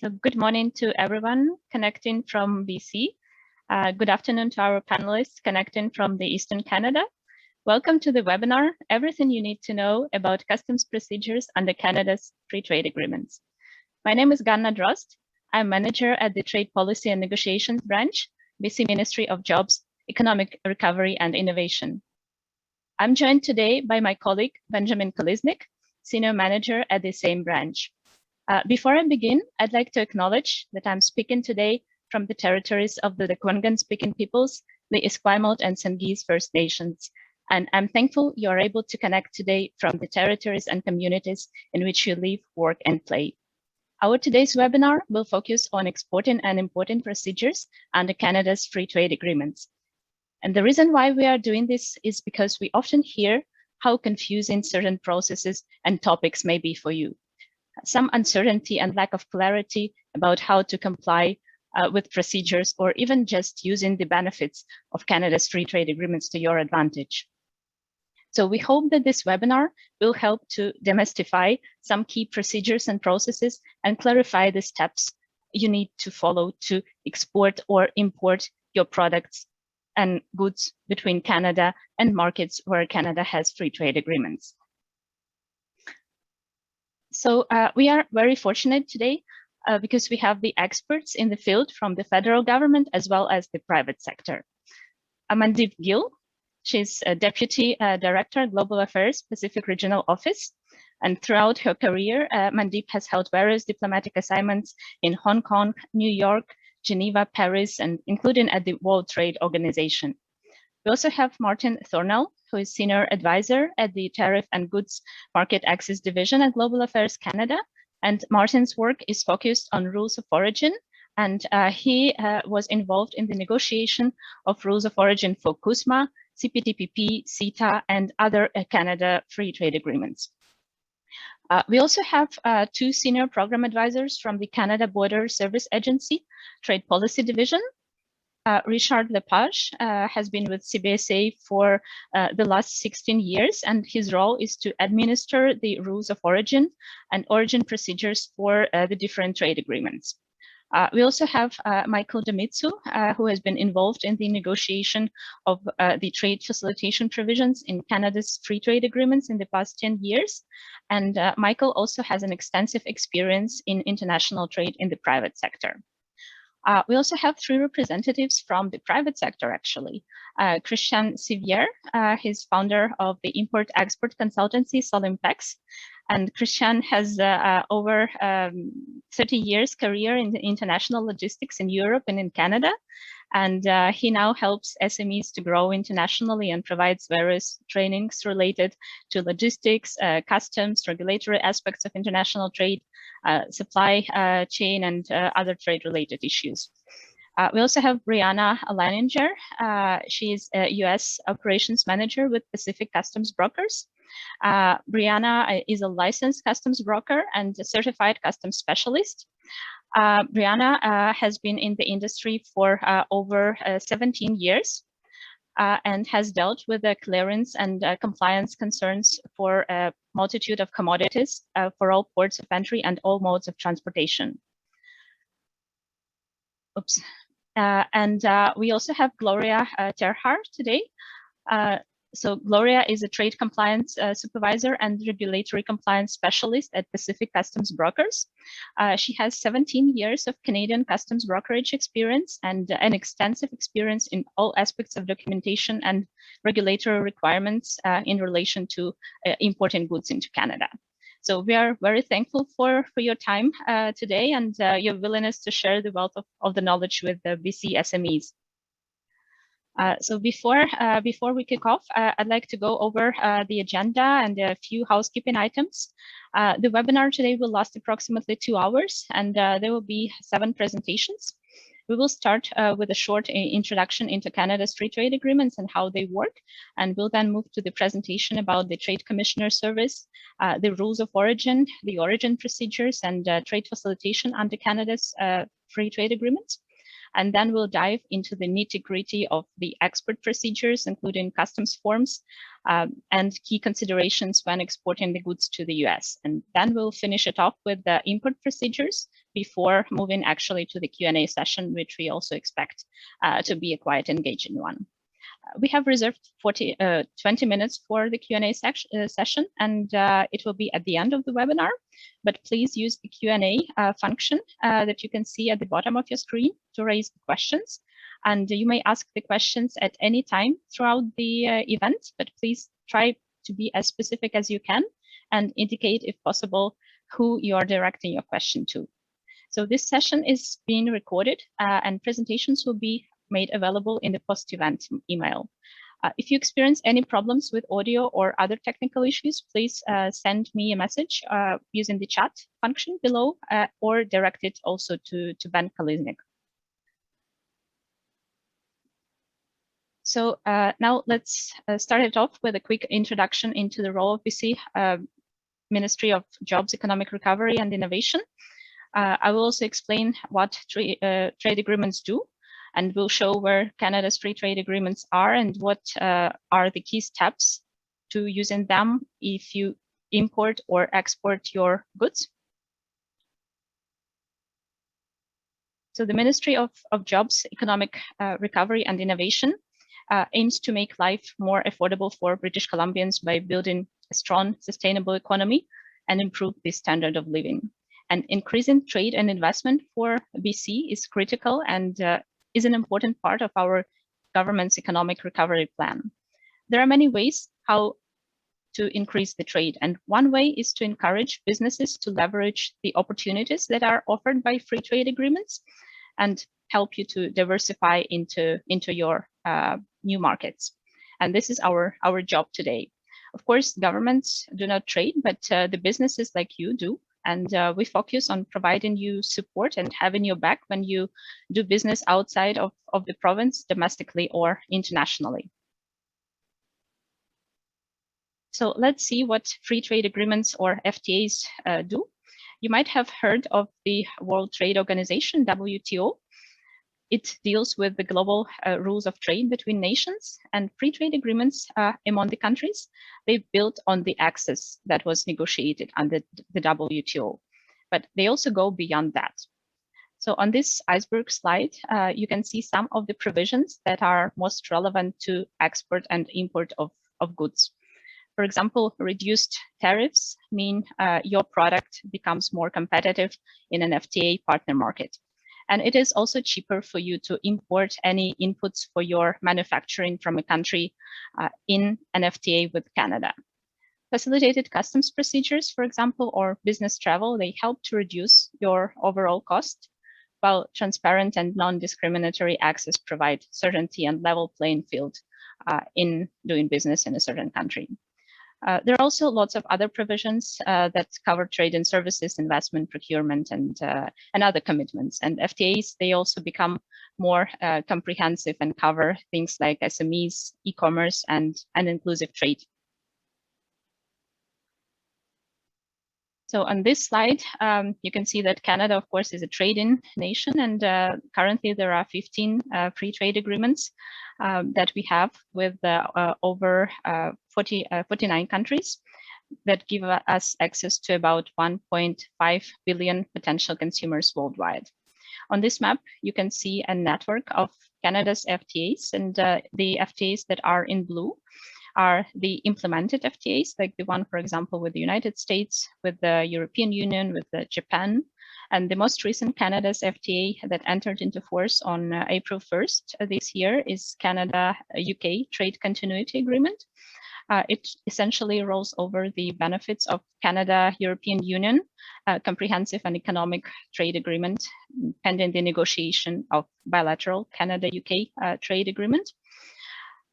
So good morning to everyone connecting from BC. Good afternoon to our panelists connecting from the Eastern Canada. Welcome to the webinar, Everything You Need to Know About Customs Procedures under Canada's Free Trade Agreements. My name is Ganna Drost. I'm manager at the Trade Policy and Negotiations Branch, BC Ministry of Jobs, Economic Recovery and Innovation. I'm joined today by my colleague, Benjamin Kolesnik, Senior Manager at the same branch. Before I begin, I'd like to acknowledge that I'm speaking today from the territories of the Lekwungen-speaking peoples, the Esquimalt and Sanghees First Nations, and I'm thankful you are able to connect today from the territories and communities in which you live, work, and play. Our today's webinar will focus on exporting and importing procedures under Canada's free trade agreements. And the reason why we are doing this is because we often hear how confusing certain processes and topics may be for you. Some uncertainty and lack of clarity about how to comply with procedures or even just using the benefits of Canada's free trade agreements to your advantage. So we hope that this webinar will help to demystify some key procedures and processes and clarify the steps you need to follow to export or import your products and goods between Canada and markets where Canada has free trade agreements. So we are very fortunate today because we have the experts in the field from the federal government as well as the private sector. Mandeep Gill, she's a Deputy Director, Global Affairs, Pacific Regional Office. And throughout her career, Mandeep has held various diplomatic assignments in Hong Kong, New York, Geneva, Paris, and including at the World Trade Organization. We also have Martin Thornell, who is Senior Advisor at the Tariff and Goods Market Access Division at Global Affairs Canada. And Martin's work is focused on rules of origin, and he was involved in the negotiation of rules of origin for CUSMA, CPTPP, CETA, and other Canada free trade agreements. We also have two senior program advisors from the Canada Border Service Agency, Trade Policy Division. Richard Lepage has been with CBSA for the last 16 years, and his role is to administer the rules of origin and origin procedures for the different trade agreements. We also have Michael Demitsu, who has been involved in the negotiation of the trade facilitation provisions in Canada's free trade agreements in the past 10 years. And Michael also has an extensive experience in international trade in the private sector. We also have three representatives from the private sector, actually. Christian Sivier, he's founder of the import-export consultancy Solimpex. And Christian has over 30 years career in the international logistics in Europe and in Canada. And he now helps SMEs to grow internationally and provides various trainings related to logistics, customs, regulatory aspects of international trade, supply chain, and other trade-related issues. We also have Brianna Leininger. She is a U.S. operations manager with Pacific Customs Brokers. Brianna is a licensed customs broker and a certified customs specialist. Brianna has been in the industry for over 17 years and has dealt with the clearance and compliance concerns for a multitude of commodities for all ports of entry and all modes of transportation. Oops. And we also have Gloria Terhar today. So Gloria is a trade compliance supervisor and regulatory compliance specialist at Pacific Customs Brokers. She has 17 years of Canadian customs brokerage experience and an extensive experience in all aspects of documentation and regulatory requirements in relation to importing goods into Canada. So we are very thankful for your time today and your willingness to share the wealth of the knowledge with the BC SMEs. So before we kick off, I'd like to go over the agenda and a few housekeeping items. The webinar today will last approximately 2 hours, and there will be 7 presentations. We will start with a short introduction into Canada's free trade agreements and how they work, and we'll then move to the presentation about the Trade Commissioner Service, the rules of origin, the origin procedures, and trade facilitation under Canada's free trade agreements. And then we'll dive into the nitty-gritty of the export procedures, including customs forms and key considerations when exporting the goods to the US. And then we'll finish it off with the import procedures before moving actually to the Q&A session, which we also expect to be a quite engaging one. We have reserved 20 minutes for the Q&A session, and it will be at the end of the webinar. But please use the Q&A function that you can see at the bottom of your screen to raise the questions. And you may ask the questions at any time throughout the event, but please try to be as specific as you can and indicate, if possible, who you are directing your question to. So this session is being recorded and presentations will be made available in the post-event email. If you experience any problems with audio or other technical issues, please send me a message using the chat function below or direct it also to Ben Kaliznik. So now let's start it off with a quick introduction into the role of BC Ministry of Jobs, Economic Recovery and Innovation. I will also explain what trade agreements do, and we'll show where Canada's free trade agreements are and what are the key steps to using them if you import or export your goods. So the Ministry of Jobs, Economic Recovery and Innovation aims to make life more affordable for British Columbians by building a strong, sustainable economy and improve the standard of living. And increasing trade and investment for BC is critical and is an important part of our government's economic recovery plan. There are many ways how to increase the trade, and one way is to encourage businesses to leverage the opportunities that are offered by free trade agreements and help you to diversify into your new markets. And this is our job today. Of course, governments do not trade, but the businesses like you do. And we focus on providing you support and having your back when you do business outside of the province, domestically or internationally. So let's see what free trade agreements or FTAs do. You might have heard of the World Trade Organization, WTO. It deals with the global rules of trade between nations, and free trade agreements among the countries. They built on the access that was negotiated under the WTO, but they also go beyond that. So on this iceberg slide, you can see some of the provisions that are most relevant to export and import of goods. For example, reduced tariffs mean your product becomes more competitive in an FTA partner market. And it is also cheaper for you to import any inputs for your manufacturing from a country in an FTA with Canada. Facilitated customs procedures, for example, or business travel, they help to reduce your overall cost, while transparent and non-discriminatory access provide certainty and level playing field in doing business in a certain country. There are also lots of other provisions that cover trade and services, investment, procurement, and other commitments. And FTAs, they also become more comprehensive and cover things like SMEs, e-commerce, and inclusive trade. So on this slide, you can see that Canada, of course, is a trading nation, and currently there are 15 free trade agreements that we have with over 49 countries that give us access to about 1.5 billion potential consumers worldwide. On this map, you can see a network of Canada's FTAs, and the FTAs that are in blue are the implemented FTAs, like the one, for example, with the United States, with the European Union, with Japan. And the most recent Canada's FTA that entered into force on April 1st this year is Canada-UK Trade Continuity Agreement. It essentially rolls over the benefits of Canada-European Union Comprehensive and Economic Trade Agreement pending the negotiation of bilateral Canada-UK trade agreement.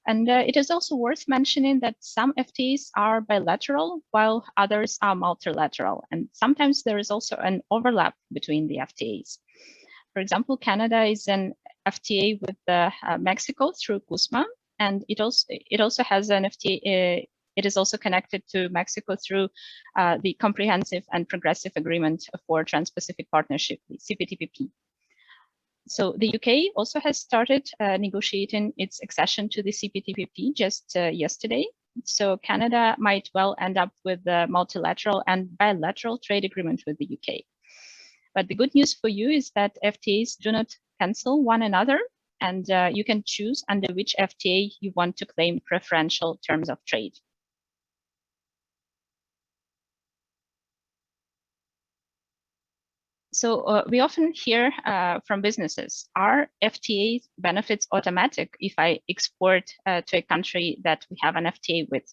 And it is also worth mentioning that some FTAs are bilateral while others are multilateral. And sometimes there is also an overlap between the FTAs. For example, Canada is an FTA with Mexico through CUSMA, and it also has an FTA. It is also connected to Mexico through the Comprehensive and Progressive Agreement for Trans-Pacific Partnership, the CPTPP. So the UK also has started negotiating its accession to the CPTPP just yesterday. So Canada might well end up with a multilateral and bilateral trade agreement with the UK. But the good news for you is that FTAs do not cancel one another, and you can choose under which FTA you want to claim preferential terms of trade. So we often hear from businesses, are FTA benefits automatic if I export to a country that we have an FTA with?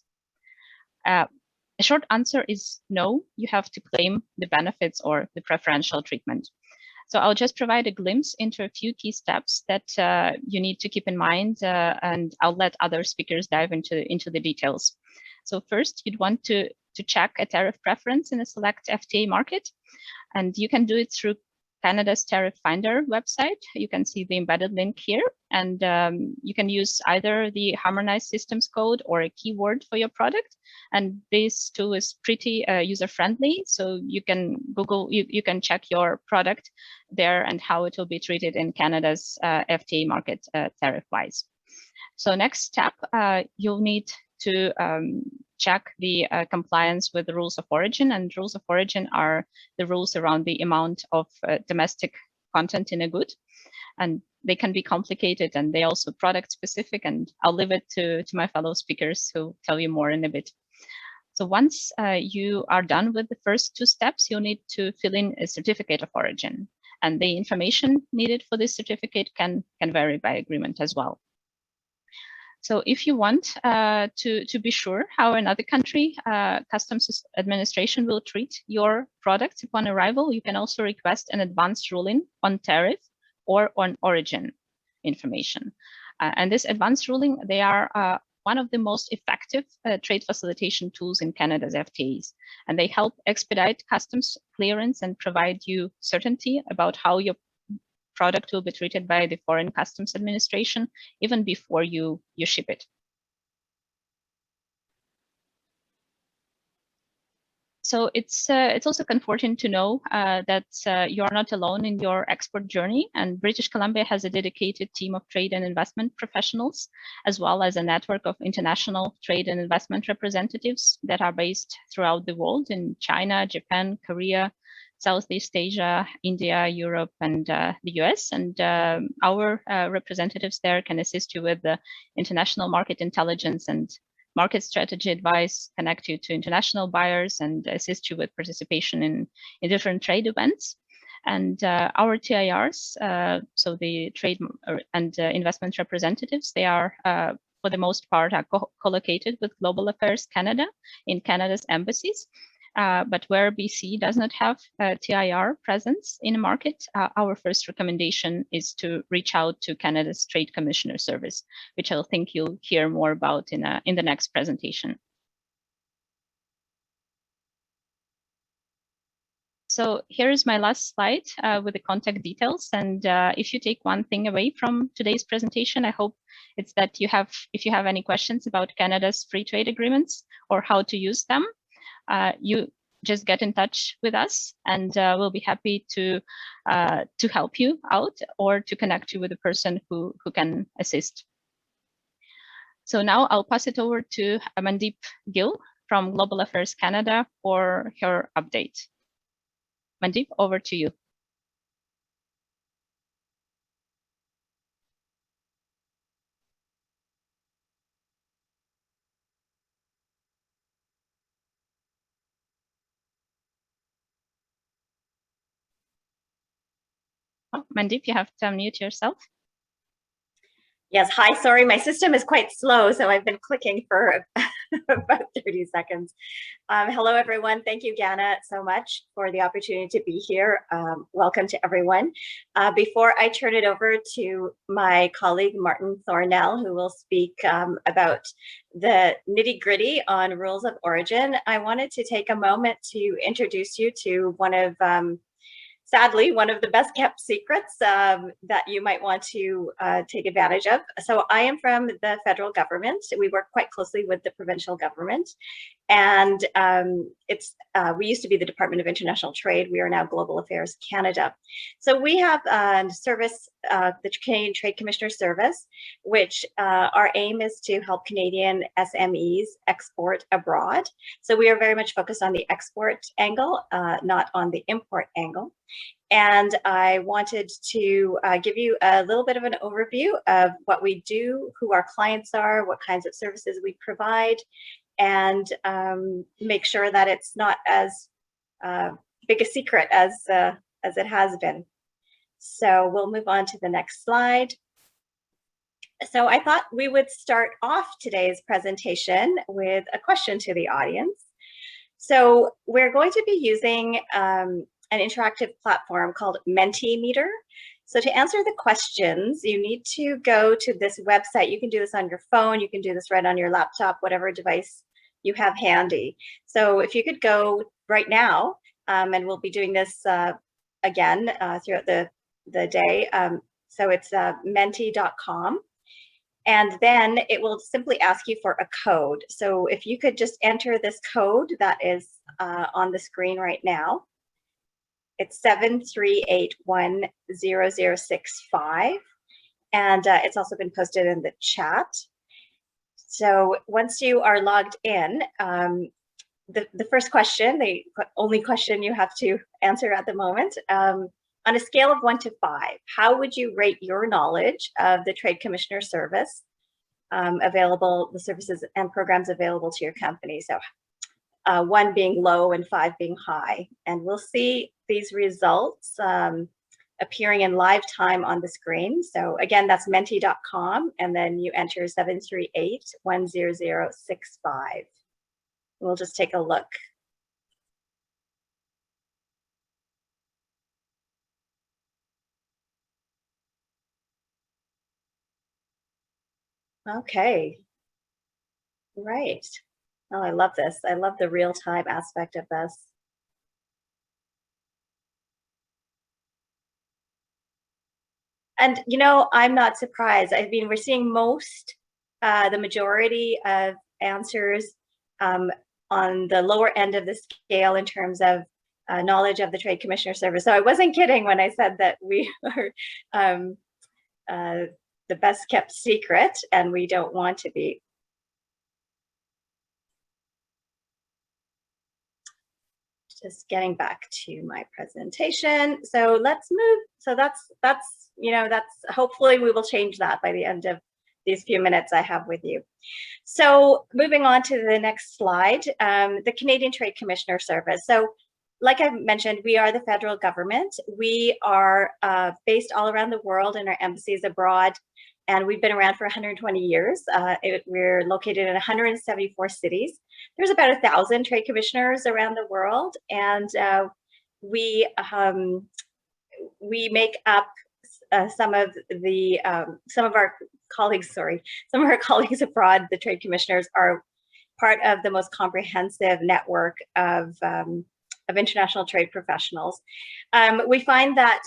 A short answer is no, you have to claim the benefits or the preferential treatment. So I'll just provide a glimpse into a few key steps that you need to keep in mind, and I'll let other speakers dive into the details. So first, you'd want to check a tariff preference in a select FTA market. And you can do it through Canada's Tariff Finder website. You can see the embedded link here. And you can use either the harmonized systems code or a keyword for your product. And this tool is pretty user-friendly. So you can Google, you can check your product there and how it will be treated in Canada's FTA market tariff-wise. So next step, you'll need to check the compliance with the rules of origin, and rules of origin are the rules around the amount of domestic content in a good, and they can be complicated and they also product specific, and I'll leave it to my fellow speakers who tell you more in a bit. So once you are done with the first two steps, you'll need to fill in a certificate of origin, and the information needed for this certificate can vary by agreement as well. So if you want to be sure how another country customs administration will treat your products upon arrival, you can also request an advanced ruling on tariff or on origin information. And this advanced ruling, they are one of the most effective trade facilitation tools in Canada's FTAs. And they help expedite customs clearance and provide you certainty about how your product will be treated by the Foreign Customs Administration even before you ship it. So it's also comforting to know that you are not alone in your export journey, and British Columbia has a dedicated team of trade and investment professionals, as well as a network of international trade and investment representatives that are based throughout the world in China, Japan, Korea, Southeast Asia, India, Europe, and the US. And our representatives there can assist you with the international market intelligence and market strategy advice, connect you to international buyers, and assist you with participation in different trade events. And our TIRs, so the trade and investment representatives, they are for the most part are co-located with Global Affairs Canada in Canada's embassies. But where BC does not have a TIR presence in a market, our first recommendation is to reach out to Canada's Trade Commissioner Service, which I think you'll hear more about in the next presentation. So here is my last slide with the contact details. And if you take one thing away from today's presentation, I hope it's that if you have any questions about Canada's free trade agreements or how to use them, you just get in touch with us, and we'll be happy to help you out or to connect you with a person who can assist. So now I'll pass it over to Amandeep Gill from Global Affairs Canada for her update. Mandeep, over to you. Oh, Mandeep, you have to unmute yourself. Yes, hi, sorry, my system is quite slow, so I've been clicking for about 30 seconds. Hello, everyone. Thank you, Gana, so much for the opportunity to be here. Welcome to everyone. Before I turn it over to my colleague, Martin Thornell, who will speak about the nitty-gritty on rules of origin, I wanted to take a moment to introduce you to one of sadly, one of the best kept secrets that you might want to take advantage of. So I am from the federal government. We work quite closely with the provincial government. And we used to be the Department of International Trade. We are now Global Affairs Canada. So we have a service, the Canadian Trade Commissioner Service, which our aim is to help Canadian SMEs export abroad. So we are very much focused on the export angle, not on the import angle. And I wanted to give you a little bit of an overview of what we do, who our clients are, what kinds of services we provide, and make sure that it's not as big a secret as it has been. So we'll move on to the next slide. So I thought we would start off today's presentation with a question to the audience. So we're going to be using an interactive platform called Mentimeter. So to answer the questions, you need to go to this website. You can do this on your phone. You can do this right on your laptop, whatever device you have handy. So if you could go right now, and we'll be doing this again throughout the day. So it's mentee.com. And then it will simply ask you for a code. So if you could just enter this code that is on the screen right now. It's 738100065, and it's also been posted in the chat. So once you are logged in, the first question, the only question you have to answer at the moment, on a scale of 1 to 5, how would you rate your knowledge of the Trade Commissioner Service available, the services and programs available to your company? So 1 being low and 5 being high. And we'll see these results appearing in live time on the screen. So again, that's mentee.com, and then you enter 738100065. We'll just take a look. Okay, right. Oh, I love this. I love the real-time aspect of this. And, you know, I'm not surprised. I mean, we're seeing the majority of answers on the lower end of the scale in terms of knowledge of the Trade Commissioner Service. So I wasn't kidding when I said that we are the best kept secret, and we don't want to be. Just getting back to my presentation. So let's move. So that's hopefully we will change that by the end of these few minutes I have with you. So moving on to the next slide, the Canadian Trade Commissioner Service. So like I mentioned, we are the federal government. We are based all around the world in our embassies abroad, and we've been around for 120 years. We're located in 174 cities. There's about 1,000 trade commissioners around the world, and we make up some of our colleagues abroad. The trade commissioners are part of the most comprehensive network of international trade professionals. We find that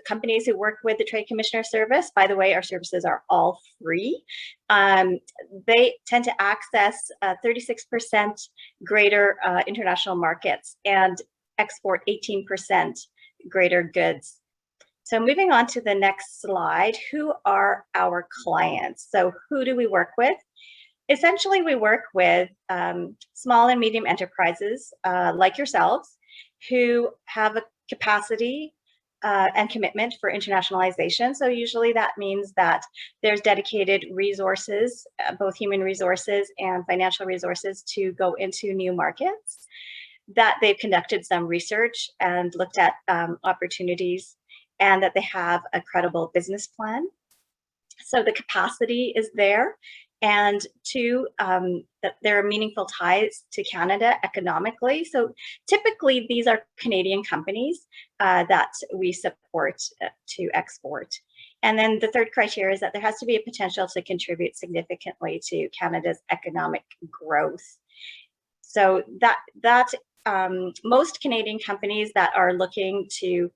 companies who work with the Trade Commissioner Service, by the way, our services are all free, they tend to access 36% greater international markets and export 18% greater goods. So moving on to the next slide, who are our clients? So who do we work with? Essentially, we work with small and medium enterprises like yourselves who have a capacity and commitment for internationalization. So usually that means that there's dedicated resources, both human resources and financial resources, to go into new markets, that they've conducted some research and looked at opportunities, and that they have a credible business plan. So the capacity is there. And two, that there are meaningful ties to Canada economically. So typically these are Canadian companies that we support to export. And then the third criteria is that there has to be a potential to contribute significantly to Canada's economic growth. So that most Canadian companies that are looking to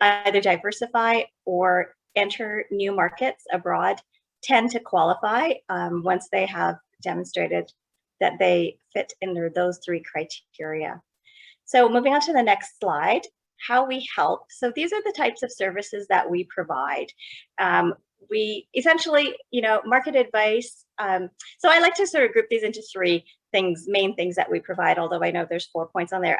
either diversify or enter new markets abroad tend to qualify once they have demonstrated that they fit in those three criteria. So moving on to the next slide, how we help. So these are the types of services that we provide. We essentially, market advice. So I like to sort of group these into three main things that we provide, although I know there's 4 points on there.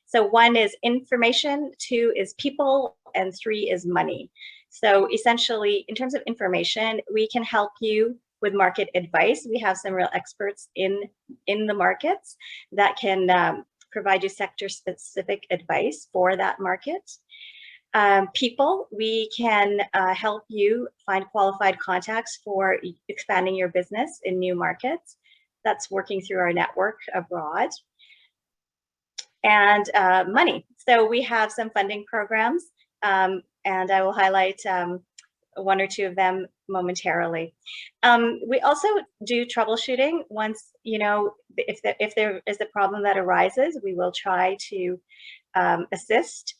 So 1 is information, 2 is people, and 3 is money. So essentially, in terms of information, we can help you with market advice. We have some real experts in the markets that can provide you sector-specific advice for that market. People, we can help you find qualified contacts for expanding your business in new markets. That's working through our network abroad. And money. So we have some funding programs, and I will highlight 1 or 2 of them momentarily. We also do troubleshooting. Once, if there is a problem that arises, we will try to assist.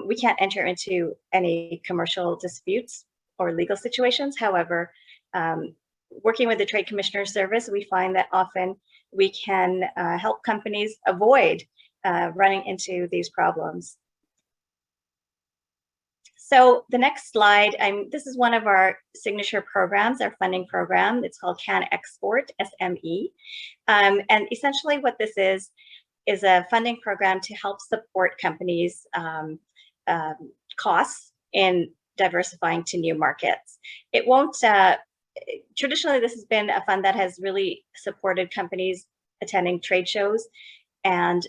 We can't enter into any commercial disputes or legal situations. However, working with the Trade Commissioner Service, we find that often we can help companies avoid running into these problems. So the next slide, this is one of our signature programs, our funding program. It's called Export SME. And essentially what this is a funding program to help support companies' costs in diversifying to new markets. It won't, traditionally this has been a fund that has really supported companies attending trade shows and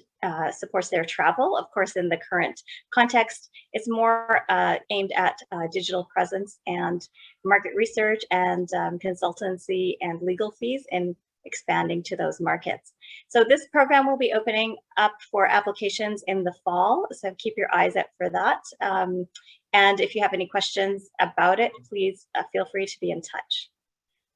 supports their travel. Of course, in the current context, it's more aimed at digital presence and market research and consultancy and legal fees in expanding to those markets. So this program will be opening up for applications in the fall, so keep your eyes out for that. And if you have any questions about it, please feel free to be in touch.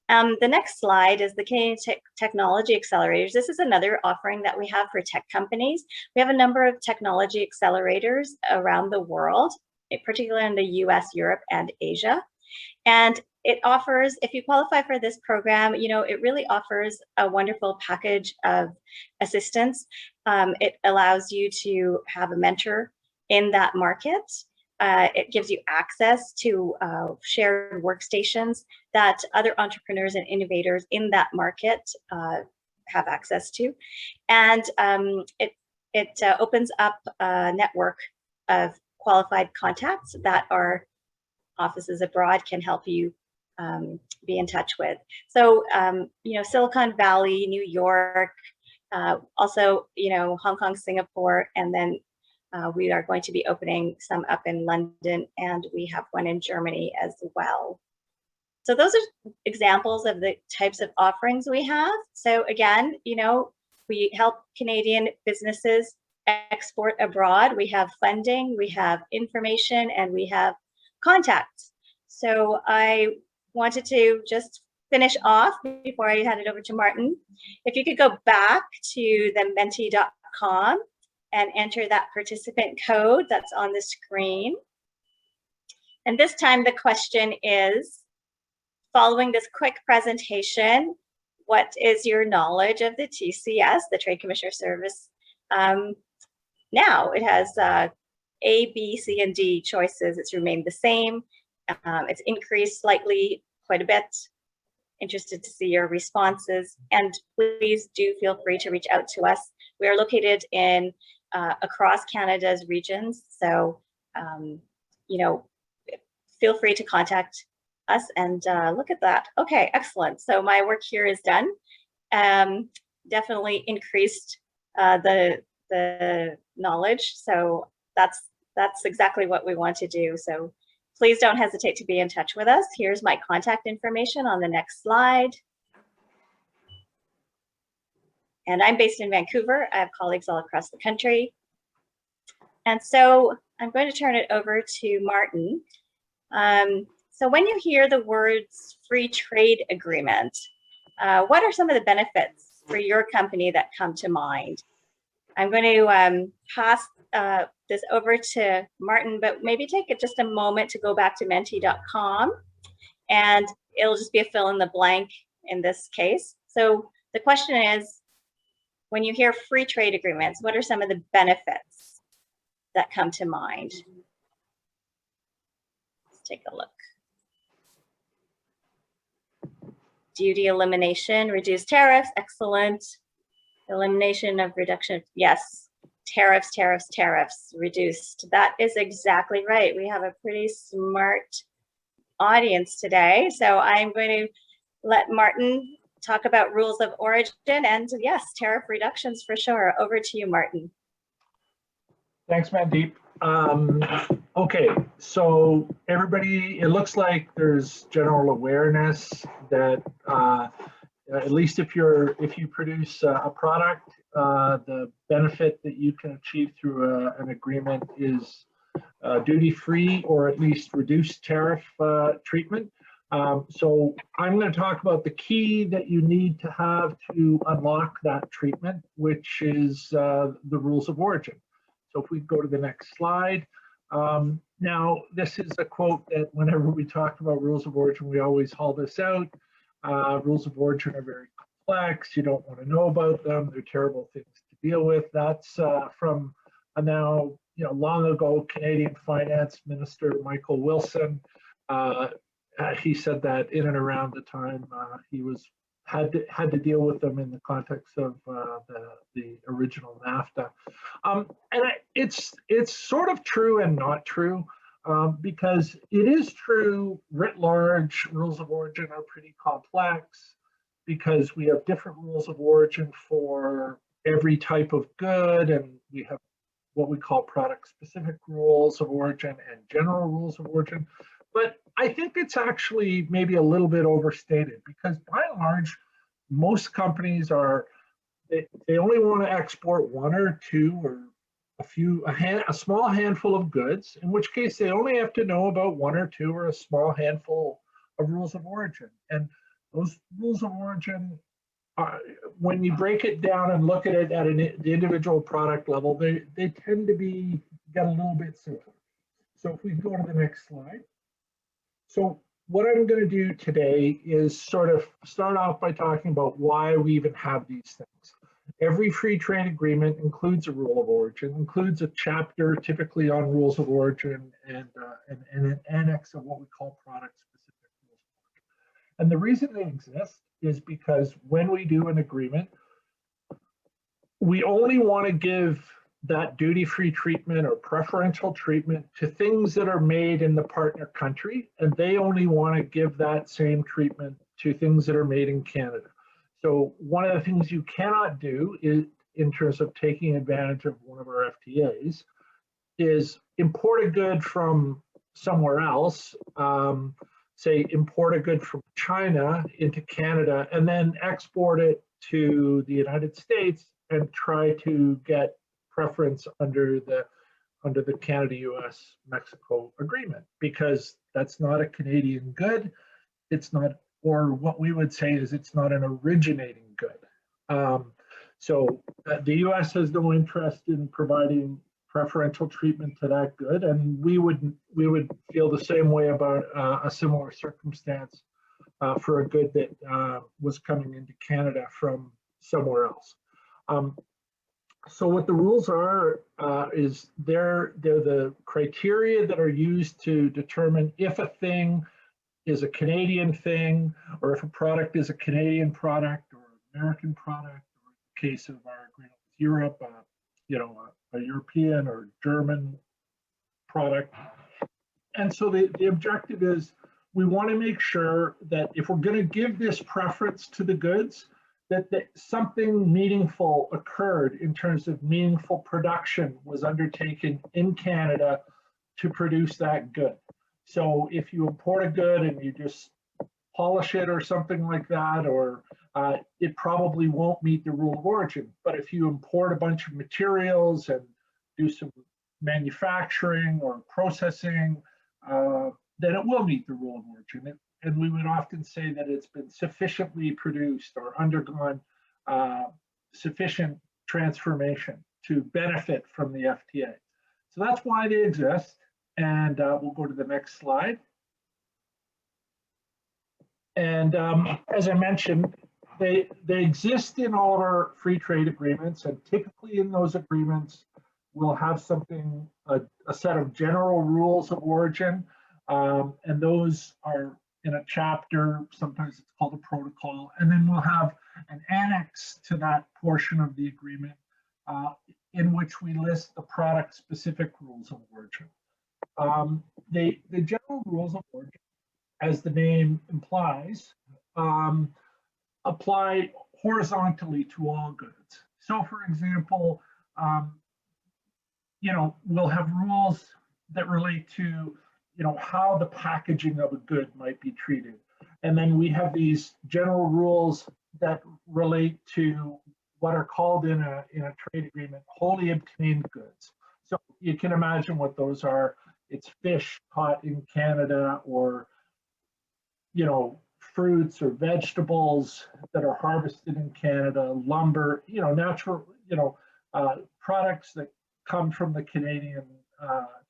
The next slide is the Canadian Technology Accelerators. This is another offering that we have for tech companies. We have a number of technology accelerators around the world, particularly in the US, Europe, and Asia. And it offers, if you qualify for this program, it really offers a wonderful package of assistance. It allows you to have a mentor in that market. It gives you access to shared workstations that other entrepreneurs and innovators in that market have access to. And it opens up a network of qualified contacts that our offices abroad can help you be in touch with. So, Silicon Valley, New York, also, Hong Kong, Singapore, and then we are going to be opening some up in London, and we have one in Germany as well. So those are examples of the types of offerings we have. So again, we help Canadian businesses export abroad. We have funding, we have information, and we have contacts. So I wanted to just finish off before I hand it over to Martin. If you could go back to the mentee.com and enter that participant code that's on the screen. And this time the question is, following this quick presentation, what is your knowledge of the TCS, the Trade Commissioner Service? Now it has A, B, C, and D choices. It's remained the same. It's increased slightly, quite a bit. Interested to see your responses, and please do feel free to reach out to us. We are located in across Canada's regions, so feel free to contact us and look at that. Okay, excellent. So my work here is done. Definitely increased the knowledge. So that's exactly what we want to do. So please don't hesitate to be in touch with us. Here's my contact information on the next slide. And I'm based in Vancouver. I have colleagues all across the country. And so I'm going to turn it over to Martin. So when you hear the words free trade agreement, what are some of the benefits for your company that come to mind? I'm going to pass this over to Martin, but maybe take just a moment to go back to mentee.com, and it'll just be a fill in the blank in this case. So the question is, when you hear free trade agreements, what are some of the benefits that come to mind? Let's take a look. Duty elimination, reduced tariffs, excellent. Elimination of reduction, yes. Tariffs, tariffs, tariffs, reduced. That is exactly right. We have a pretty smart audience today. So I'm going to let Martin talk about rules of origin, and yes, tariff reductions for sure. Over to you, Martin. Thanks, Mandeep. Okay, so everybody, it looks like there's general awareness that at least if you produce a product, the benefit that you can achieve through an agreement is duty-free or at least reduced tariff treatment. So I'm going to talk about the key that you need to have to unlock that treatment, which is the rules of origin. So if we go to the next slide. Now, this is a quote that whenever we talk about rules of origin, we always haul this out. Rules of origin are very complex. You don't want to know about them. They're terrible things to deal with. That's from a now, long ago Canadian Finance Minister Michael Wilson. He said that in and around the time he had to deal with them in the context of the original NAFTA. And it's sort of true and not true, because it is true writ large, rules of origin are pretty complex because we have different rules of origin for every type of good, and we have what we call product-specific rules of origin and general rules of origin. But I think it's actually maybe a little bit overstated, because by and large, most companies they only want to export one or two or a small handful of goods, in which case they only have to know about one or two or a small handful of rules of origin. And those rules of origin, when you break it down and look at it at the individual product level, they tend to get a little bit simpler. So if we go to the next slide. So what I'm going to do today is sort of start off by talking about why we even have these things. Every free trade agreement includes a rule of origin, includes a chapter typically on rules of origin, and an annex of what we call product-specific rules of origin. And the reason they exist is because when we do an agreement, we only want to give that duty-free treatment or preferential treatment to things that are made in the partner country, and they only want to give that same treatment to things that are made in Canada. So one of the things you cannot do is, in terms of taking advantage of one of our FTAs, is import a good from somewhere else, say import a good from China into Canada, and then export it to the United States and try to get preference under the Canada-US-Mexico agreement, because that's not a Canadian good. It's not, or what we would say is it's not an originating good. So the US has no interest in providing preferential treatment to that good, and we would feel the same way about a similar circumstance for a good that was coming into Canada from somewhere else. So what the rules are is they're the criteria that are used to determine if a thing is a Canadian thing, or if a product is a Canadian product or American product, or in the case of our agreement with Europe, a European or German product. And so the objective is we want to make sure that if we're going to give this preference to the goods, that something meaningful occurred in terms of meaningful production was undertaken in Canada to produce that good. So if you import a good and you just polish it or something like that, or it probably won't meet the rule of origin. But if you import a bunch of materials and do some manufacturing or processing, then it will meet the rule of origin. And we would often say that it's been sufficiently produced or undergone sufficient transformation to benefit from the FTA. So that's why they exist. And we'll go to the next slide. And as I mentioned, they exist in all of our free trade agreements, and typically in those agreements, we'll have something, a set of general rules of origin, and those are in a chapter, sometimes it's called a protocol, and then we'll have an annex to that portion of the agreement in which we list the product-specific rules of origin. The general rules of origin, as the name implies, apply horizontally to all goods. So for example, we'll have rules that relate to, how the packaging of a good might be treated. And then we have these general rules that relate to what are called in a trade agreement, wholly obtained goods. So you can imagine what those are. It's fish caught in Canada, or, fruits or vegetables that are harvested in Canada, lumber, natural, products that come from the Canadian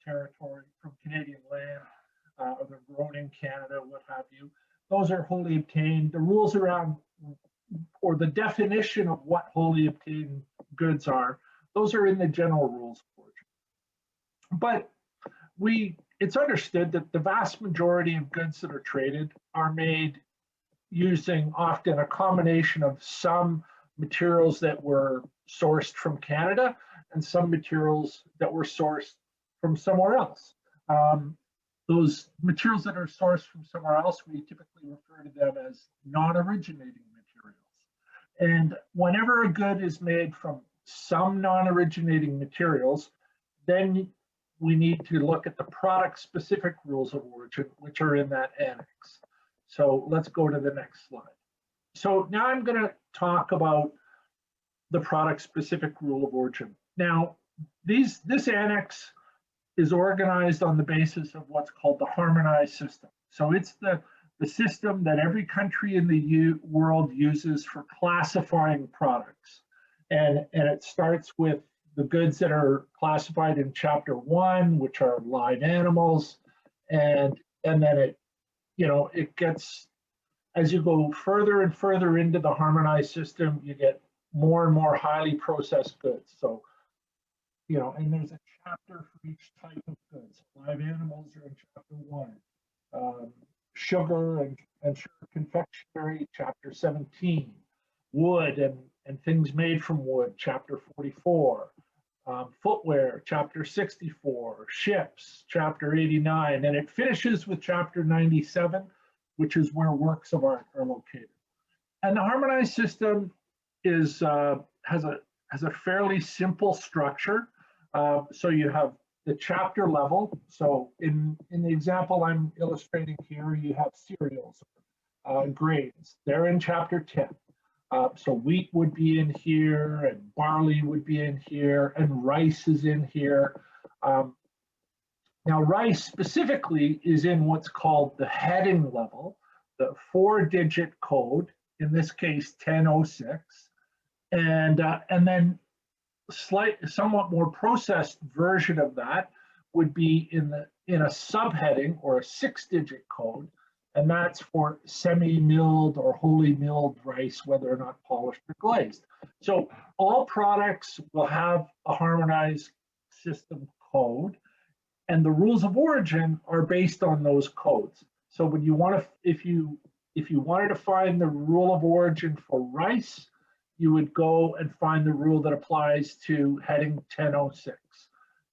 territory, from Canadian land, or they're grown in Canada, what have you. Those are wholly obtained. The rules around, or the definition of what wholly obtained goods are, those are in the general rules of origin. But it's understood that the vast majority of goods that are traded are made using often a combination of some materials that were sourced from Canada and some materials that were sourced from somewhere else. Those materials that are sourced from somewhere else, we typically refer to them as non-originating materials. And whenever a good is made from some non-originating materials, then we need to look at the product-specific rules of origin, which are in that annex. So let's go to the next slide. So now I'm going to talk about the product-specific rule of origin. Now, this annex is organized on the basis of what's called the harmonized system. So it's the system that every country in the world uses for classifying products. And it starts with the goods that are classified in Chapter 1, which are live animals. And then it gets, as you go further and further into the harmonized system, you get more and more highly processed goods. So, and there's a chapter for each type of goods. Live animals are in Chapter 1. Sugar and sugar confectionery, Chapter 17. Wood and things made from wood, Chapter 44. Footwear, Chapter 64. Ships, Chapter 89. And it finishes with Chapter 97, which is where works of art are located. And the harmonized system has a fairly simple structure. So you have the chapter level. So in the example I'm illustrating here, you have cereals, grains. They're in Chapter 10. So wheat would be in here, and barley would be in here, and rice is in here. Now, rice specifically is in what's called the heading level, the 4-digit code, in this case 1006, and then somewhat more processed version of that would be in a subheading or a 6-digit code, and that's for semi-milled or wholly milled rice, whether or not polished or glazed. So all products will have a harmonized system code, and the rules of origin are based on those codes. So when you want to, if you wanted to find the rule of origin for rice, you would go and find the rule that applies to heading 1006.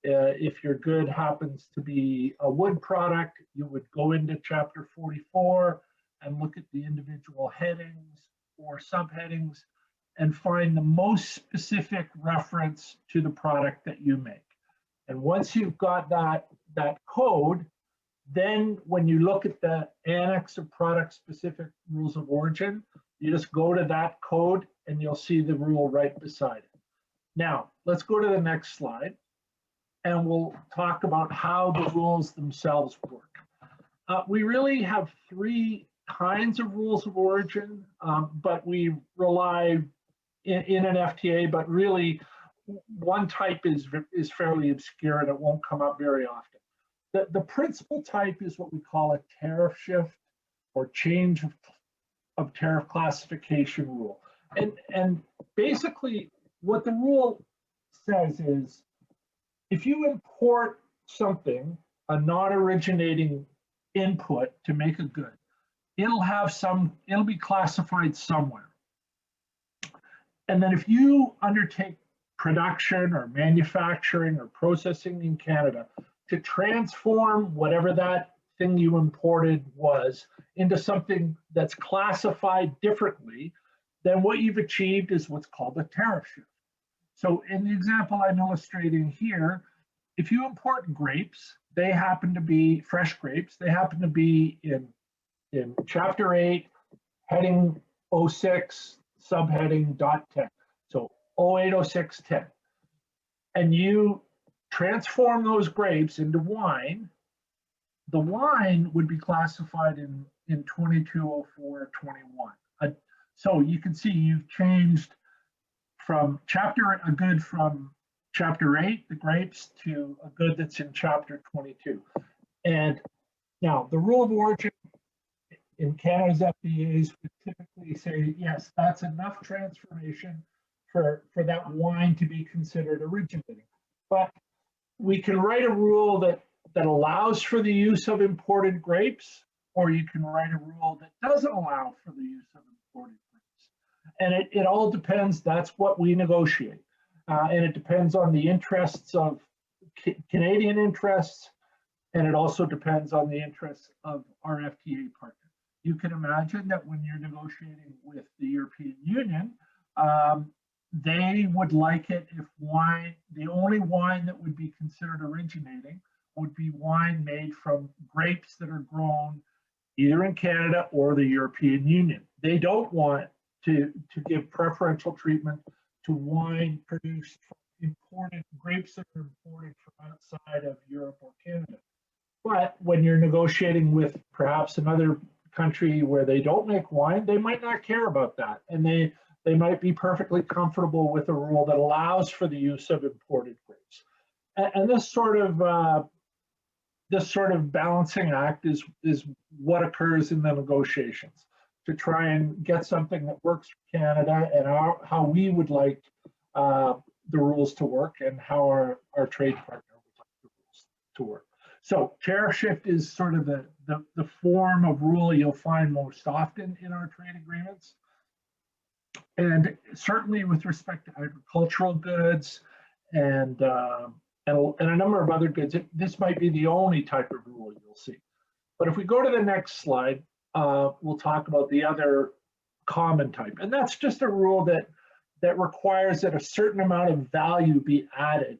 If your good happens to be a wood product, you would go into Chapter 44 and look at the individual headings or subheadings and find the most specific reference to the product that you make. And once you've got that code, then when you look at the annex of product-specific rules of origin, you just go to that code and you'll see the rule right beside it. Now, let's go to the next slide, and we'll talk about how the rules themselves work. We really have 3 kinds of rules of origin, but we rely in an FTA, but really one type is fairly obscure and it won't come up very often. The principal type is what we call a tariff shift or change of tariff classification rule. And basically what the rule says is if you import something, a non-originating input to make a good, it'll be classified somewhere. And then if you undertake production or manufacturing or processing in Canada to transform whatever that thing you imported was into something that's classified differently, then what you've achieved is what's called a tariff shift. So in the example I'm illustrating here, if you import grapes, they happen to be fresh grapes, they happen to be in Chapter 8, heading 06, subheading .10. So 080610. And you transform those grapes into wine, the wine would be classified in 220421. So you can see you've changed from a good from Chapter 8, the grapes, to a good that's in Chapter 22. And now the rule of origin in Canada's FTAs would typically say, yes, that's enough transformation for that wine to be considered originating. But we can write a rule that allows for the use of imported grapes, or you can write a rule that doesn't allow for the use of imported grapes. And it all depends, that's what we negotiate. And it depends on the interests of Canadian interests, and it also depends on the interests of our FTA partner. You can imagine that when you're negotiating with the European Union, they would like it if the only wine that would be considered originating would be wine made from grapes that are grown either in Canada or the European Union. They don't want to give preferential treatment to wine produced from imported grapes that are imported from outside of Europe or Canada. But when you're negotiating with perhaps another country where they don't make wine, they might not care about that. And they might be perfectly comfortable with a rule that allows for the use of imported grapes. And this sort of balancing act is what occurs in the negotiations to try and get something that works for Canada and how we would like the rules to work and how our trade partner would like the rules to work. So tariff shift is sort of the form of rule you'll find most often in our trade agreements. And certainly with respect to agricultural goods and a number of other goods, this might be the only type of rule you'll see. But if we go to the next slide, we'll talk about the other common type. And that's just a rule that requires that a certain amount of value be added.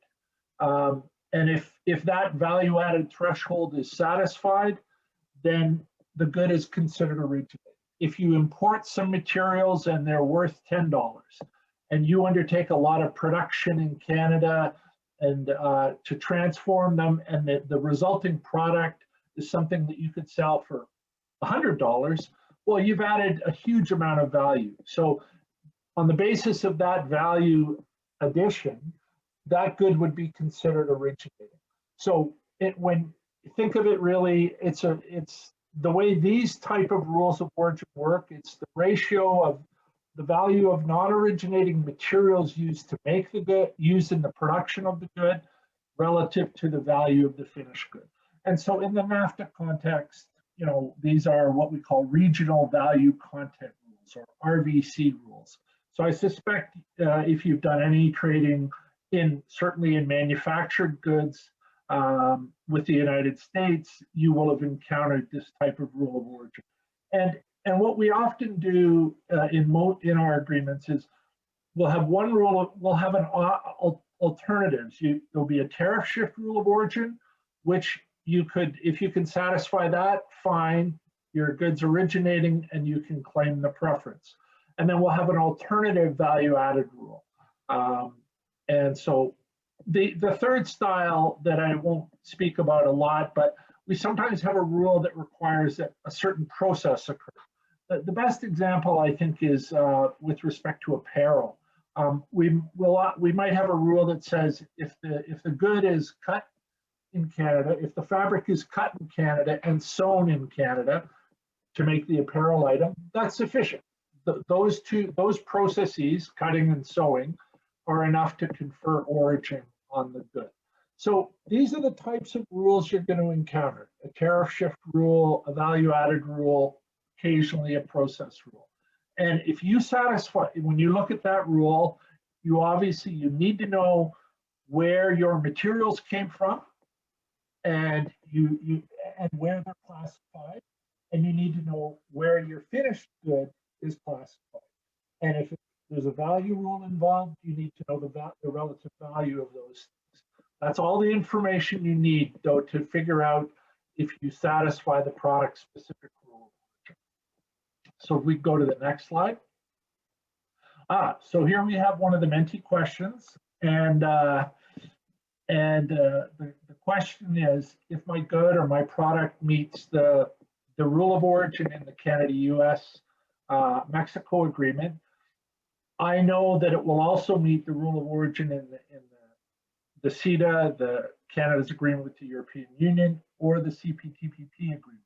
And if that value added threshold is satisfied, then the good is considered originating. If you import some materials and they're worth $10 and you undertake a lot of production in Canada and to transform them, and the resulting product is something that you could sell for $100, well, you've added a huge amount of value. So on the basis of that value addition, that good would be considered originating. So when you think of it, really, it's the way these type of rules of origin work. It's the ratio of the value of non-originating materials used to make the good, used in the production of the good, relative to the value of the finished good. And so in the NAFTA context, these are what we call regional value content rules, or RVC rules. So I suspect if you've done any trading certainly in manufactured goods with the United States, you will have encountered this type of rule of origin. And what we often do in our agreements is we'll have one rule, we'll have an alternatives. There'll be a tariff shift rule of origin, which you could, if you can satisfy that, fine, your goods originating and you can claim the preference. And then we'll have an alternative value added rule. And so the third style that I won't speak about a lot, but we sometimes have a rule that requires that a certain process occur. The best example, I think, is with respect to apparel. We might have a rule that says if the good is cut in Canada, if the fabric is cut in Canada and sewn in Canada to make the apparel item, that's sufficient. Those processes, cutting and sewing, are enough to confer origin on the good. So these are the types of rules you're going to encounter: a tariff shift rule, a value-added rule, occasionally a process rule. And if you satisfy, when you look at that rule, you need to know where your materials came from, and and where they're classified, and you need to know where your finished good is classified. And if there's a value rule involved, you need to know the relative value of those things. That's all the information you need, though, to figure out if you satisfy the product-specific rule. So if we go to the next slide. So here we have one of the mentee questions, and the question is, if my good or my product meets the rule of origin in the Canada-US Mexico agreement, I know that it will also meet the rule of origin in the CETA, the Canada's agreement with the European Union, or the CPTPP agreement.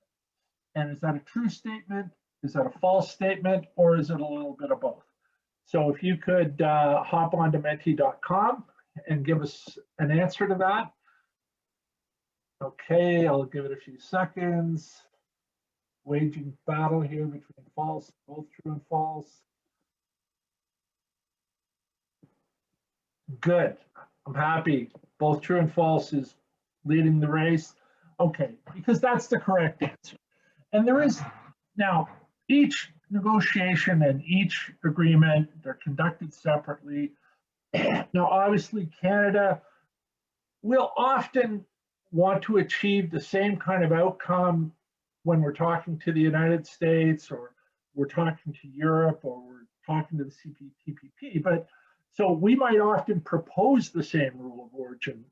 And is that a true statement? Is that a false statement? Or is it a little bit of both? So if you could hop on to mentee.com and give us an answer to that. Okay, I'll give it a few seconds. Waging battle here between false, both true and false. Good, I'm happy. Both true and false is leading the race. Okay, because that's the correct answer. And there is, now, each negotiation and each agreement, they're conducted separately. Now, obviously, Canada will often want to achieve the same kind of outcome when we're talking to the United States, or we're talking to Europe, or we're talking to the CPTPP. But so we might often propose the same rule of origin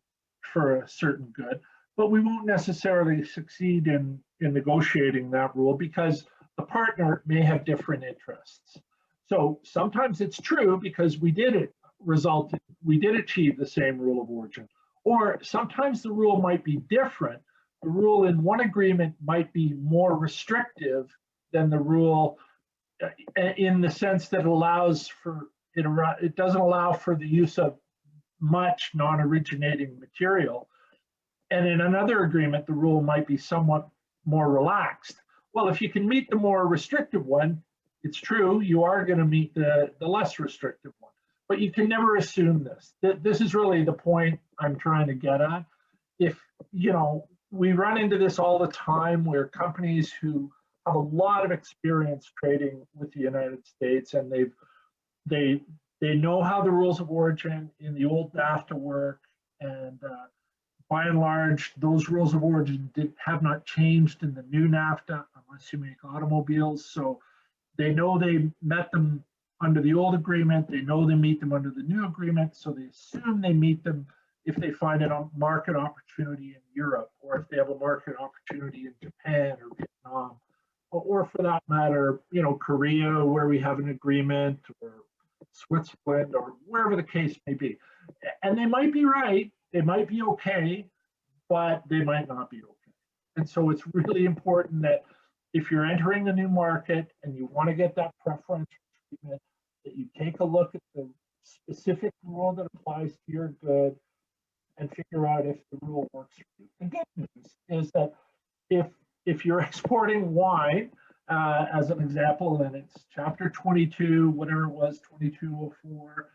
for a certain good, but we won't necessarily succeed in negotiating that rule because the partner may have different interests. So sometimes it's true because we did achieve the same rule of origin, or sometimes the rule might be different. The rule in one agreement might be more restrictive than the rule in the sense that it doesn't allow for the use of much non-originating material. And in another agreement, the rule might be somewhat more relaxed. Well, if you can meet the more restrictive one, it's true, you are going to meet the less restrictive one. But you can never assume this. This is really the point I'm trying to get at. If, we run into this all the time where companies who have a lot of experience trading with the United States, and they know how the rules of origin in the old NAFTA work, and by and large, those rules of origin have not changed in the new NAFTA unless you make automobiles. So they know they met them under the old agreement, they know they meet them under the new agreement, so they assume they meet them if they find a market opportunity in Europe, or if they have a market opportunity in Japan or Vietnam, or for that matter, Korea, where we have an agreement, or Switzerland, or wherever the case may be. And they might be right, they might be okay, but they might not be okay. And so it's really important that if you're entering a new market and you want to get that preferential treatment, that you take a look at the specific rule that applies to your good and figure out if the rule works for you. The good news is that if you're exporting wine, as an example, and it's chapter 22, whatever it was, 2204,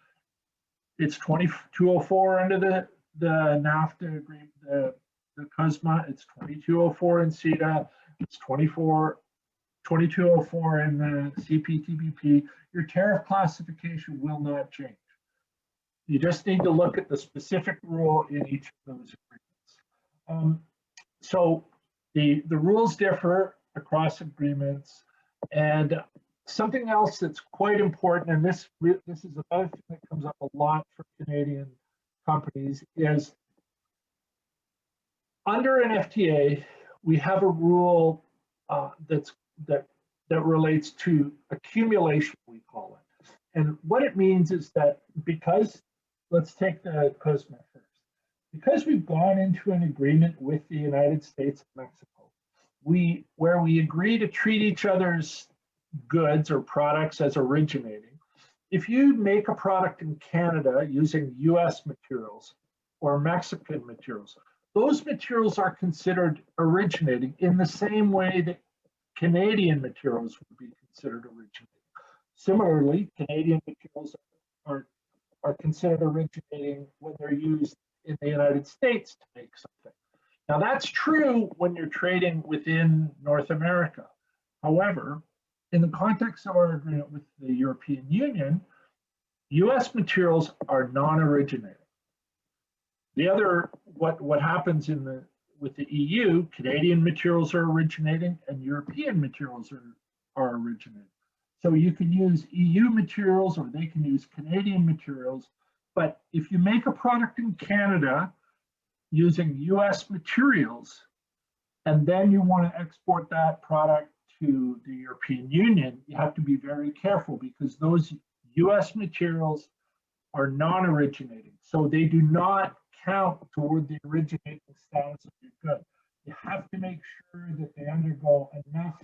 it's 2204 under the NAFTA agreement, the CUSMA, it's 2204 in CETA, it's 2204 in the CPTPP. Your tariff classification will not change. You just need to look at the specific rule in each of those agreements. So the rules differ across agreements, and something else that's quite important, and this is another thing that comes up a lot for Canadian companies, is under an FTA, we have a rule that relates to accumulation, we call it. And what it means is that because, let's take the COSME first. Because we've gone into an agreement with the United States and Mexico, where we agree to treat each other's goods or products as originating. If you make a product in Canada using US materials or Mexican materials, those materials are considered originating in the same way that Canadian materials would be considered originating. Similarly, Canadian materials are considered originating when they're used in the United States to make something. Now that's true when you're trading within North America. However, in the context of our agreement with the European Union, US materials are non-originating. The other, what happens with the EU, Canadian materials are originating and European materials are originating. So you can use EU materials or they can use Canadian materials, but if you make a product in Canada using US materials, and then you want to export that product to the European Union, you have to be very careful because those US materials are non-originating. So they do not count toward the originating status of your good. You have to make sure that they undergo enough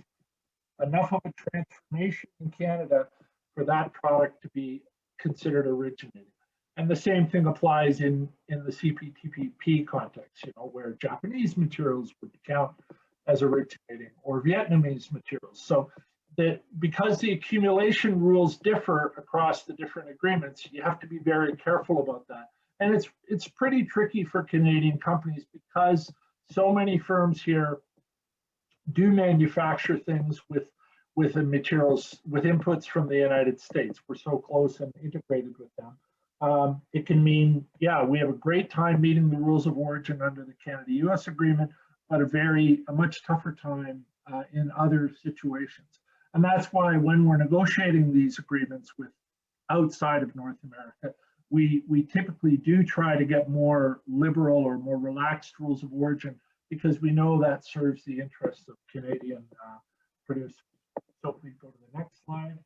of a transformation in Canada for that product to be considered originating. And the same thing applies in the CPTPP context, where Japanese materials would count as originating or Vietnamese materials. So because the accumulation rules differ across the different agreements, you have to be very careful about that. And it's pretty tricky for Canadian companies because so many firms here do manufacture things with the materials, with inputs from the United States. We're so close and integrated with them. It can mean, yeah, we have a great time meeting the rules of origin under the Canada-US agreement, but a much tougher time in other situations. And that's why when we're negotiating these agreements with outside of North America, we typically do try to get more liberal or more relaxed rules of origin because we know that serves the interests of Canadian producers. So please go to the next slide.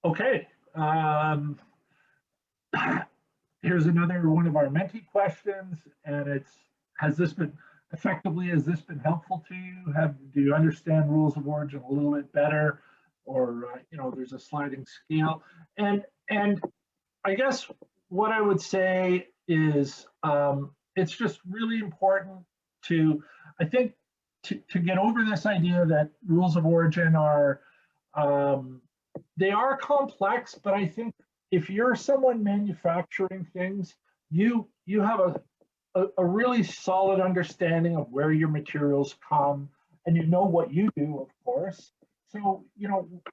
Okay, here's another one of our mentee questions, and has this been helpful to you? Do you understand rules of origin a little bit better? Or there's a sliding scale, and I guess what I would say is it's just really important to get over this idea that rules of origin are they are complex, but I think if you're someone manufacturing things, you have a really solid understanding of where your materials come, and you know what you do, of course. So,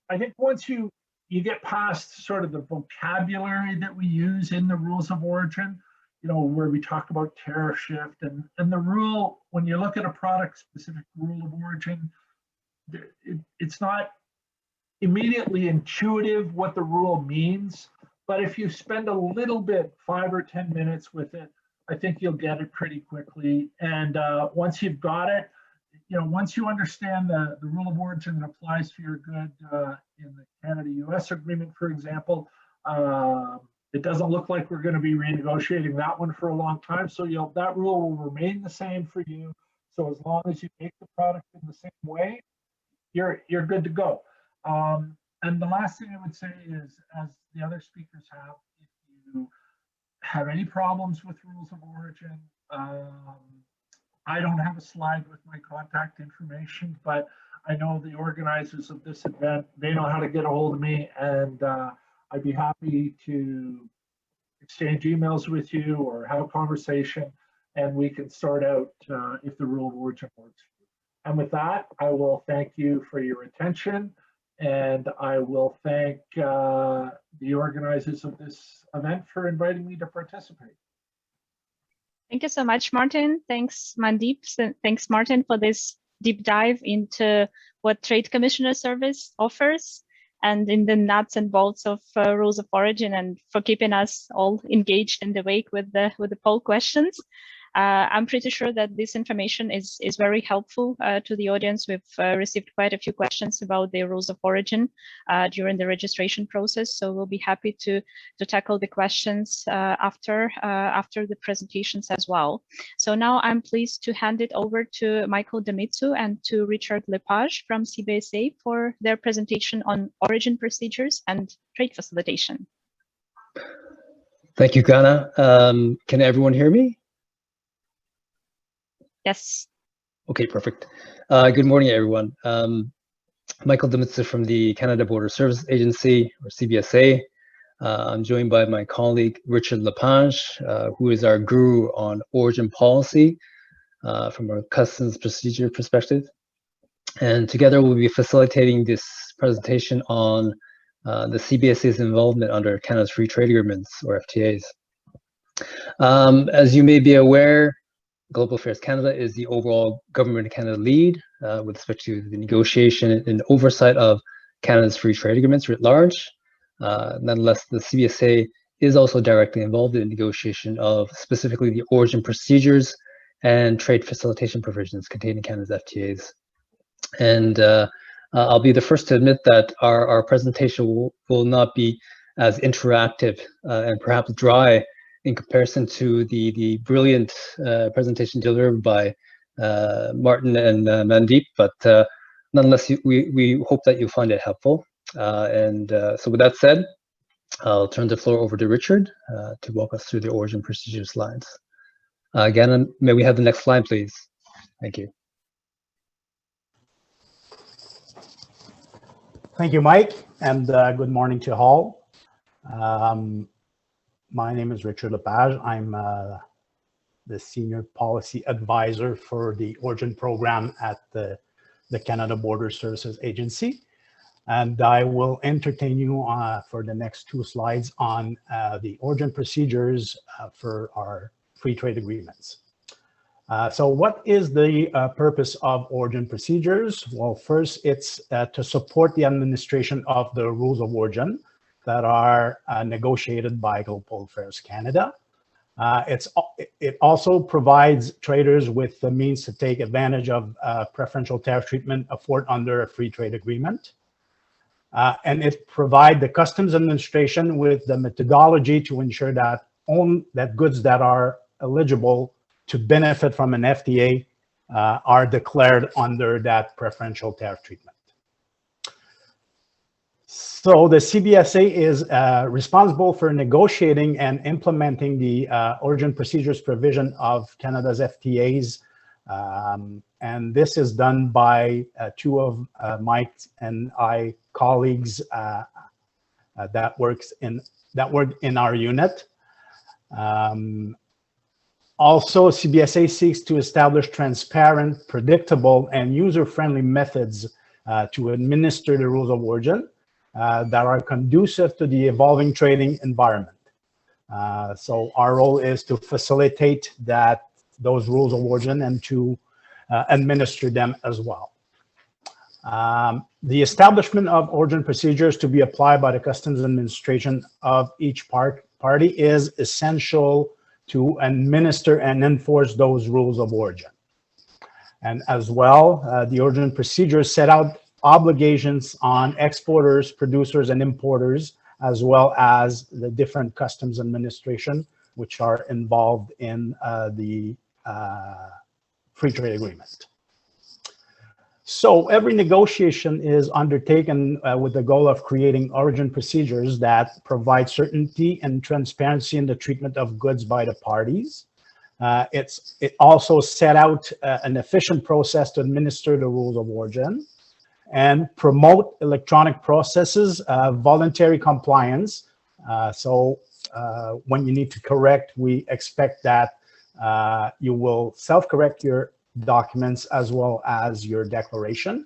I think once you get past sort of the vocabulary that we use in the rules of origin, where we talk about tariff shift and the rule, when you look at a product specific rule of origin, it's not immediately intuitive what the rule means, but if you spend a little bit, 5 or 10 minutes with it, I think you'll get it pretty quickly. And once you've got it, once you understand the rule of origin that applies to your good in the Canada-US agreement, for example, it doesn't look like we're going to be renegotiating that one for a long time. So that rule will remain the same for you. So as long as you make the product in the same way, you're good to go. And the last thing I would say is, as the other speakers have, if you have any problems with rules of origin, I don't have a slide with my contact information, but I know the organizers of this event, they know how to get a hold of me, and I'd be happy to exchange emails with you or have a conversation, and we can sort out if the rule of origin works for you. And with that, I will thank you for your attention, and I will thank the organizers of this event for inviting me to participate. Thank you so much, Martin. Thanks, Mandeep. Thanks, Martin, for this deep dive into what Trade Commissioner Service offers and in the nuts and bolts of rules of origin, and for keeping us all engaged and awake with the poll questions. I'm pretty sure that this information is very helpful to the audience. We've received quite a few questions about the rules of origin during the registration process, so we'll be happy to tackle the questions after the presentations as well. So now I'm pleased to hand it over to Michael Demitsu and to Richard Lepage from CBSA for their presentation on origin procedures and trade facilitation. Thank you, Ghana. Can everyone hear me? Yes. Okay, perfect. Good morning, everyone. Michael Demitsu from the Canada Border Services Agency, or CBSA. I'm joined by my colleague, Richard Lepage, who is our guru on origin policy from a customs procedure perspective. And together we'll be facilitating this presentation on the CBSA's involvement under Canada's Free Trade Agreements, or FTAs. As you may be aware, Global Affairs Canada is the overall Government of Canada lead with respect to the negotiation and oversight of Canada's free trade agreements writ large. Nonetheless, the CBSA is also directly involved in negotiation of specifically the origin procedures and trade facilitation provisions contained in Canada's FTAs. And I'll be the first to admit that our presentation will not be as interactive and perhaps dry in comparison to the brilliant presentation delivered by Martin and Mandeep, but nonetheless, we hope that you'll find it helpful. So with that said, I'll turn the floor over to Richard to walk us through the origin procedure slides. Again, may we have the next slide, please? Thank you. Thank you, Mike, and good morning to all. My name is Richard Lepage. I'm the Senior Policy Advisor for the Origin Program at the Canada Border Services Agency. And I will entertain you for the next two slides on the origin procedures for our free trade agreements. So what is the purpose of origin procedures? Well, first, it's to support the administration of the rules of origin that are negotiated by Global Affairs Canada. It also provides traders with the means to take advantage of preferential tariff treatment afforded under a free trade agreement. And it provides the Customs Administration with the methodology to ensure that goods that are eligible to benefit from an FTA are declared under that preferential tariff treatment. So the CBSA is responsible for negotiating and implementing the origin procedures provision of Canada's FTAs. And this is done by two of Mike and I colleagues that work in our unit. Also, CBSA seeks to establish transparent, predictable, and user-friendly methods to administer the rules of origin that are conducive to the evolving trading environment. So our role is to facilitate those rules of origin and to administer them as well. The establishment of origin procedures to be applied by the Customs Administration of each party is essential to administer and enforce those rules of origin. And as well, the origin procedures set out obligations on exporters, producers, and importers, as well as the different customs administration, which are involved in the free trade agreement. So every negotiation is undertaken with the goal of creating origin procedures that provide certainty and transparency in the treatment of goods by the parties. It also set out an efficient process to administer the rules of origin and promote electronic processes, voluntary compliance. So when you need to correct, we expect that you will self-correct your documents as well as your declaration.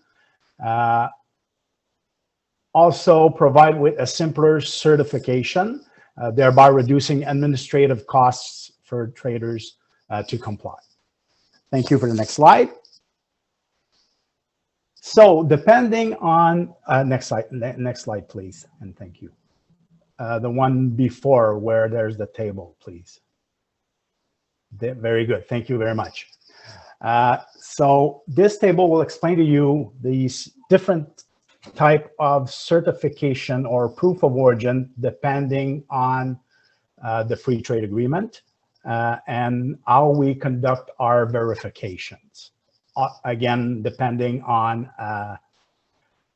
Also provide with a simpler certification, thereby reducing administrative costs for traders to comply. Thank you. For the next slide. So depending on, next slide, please, and thank you. The one before where there's the table, please. Very good. Thank you very much. So this table will explain to you these different type of certification or proof of origin depending on the free trade agreement and how we conduct our verifications. Again, depending on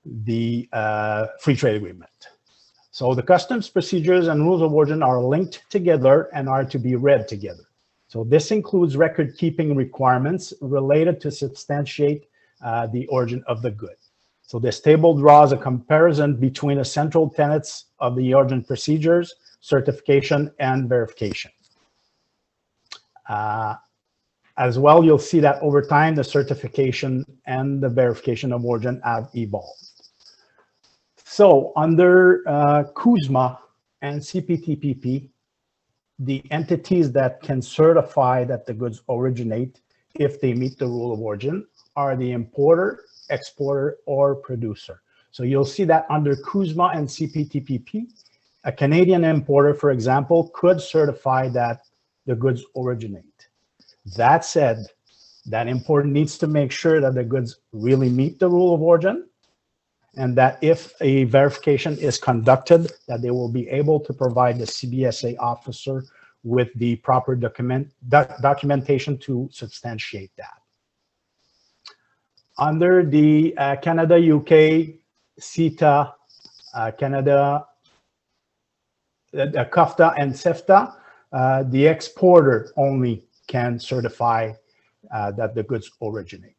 the free trade agreement. So the customs procedures and rules of origin are linked together and are to be read together. So this includes record-keeping requirements related to substantiate the origin of the good. So this table draws a comparison between essential tenets of the origin procedures, certification, and verification. As well, you'll see that over time, the certification and the verification of origin have evolved. So under CUSMA and CPTPP, the entities that can certify that the goods originate if they meet the rule of origin are the importer, exporter, or producer. So you'll see that under CUSMA and CPTPP, a Canadian importer, for example, could certify that the goods originate. That said, that importer needs to make sure that the goods really meet the rule of origin, and that if a verification is conducted, that they will be able to provide the CBSA officer with the proper documentation to substantiate that. Under the Canada, UK, CETA, Canada, CUFTA, and CEFTA, the exporter only can certify that the goods originate.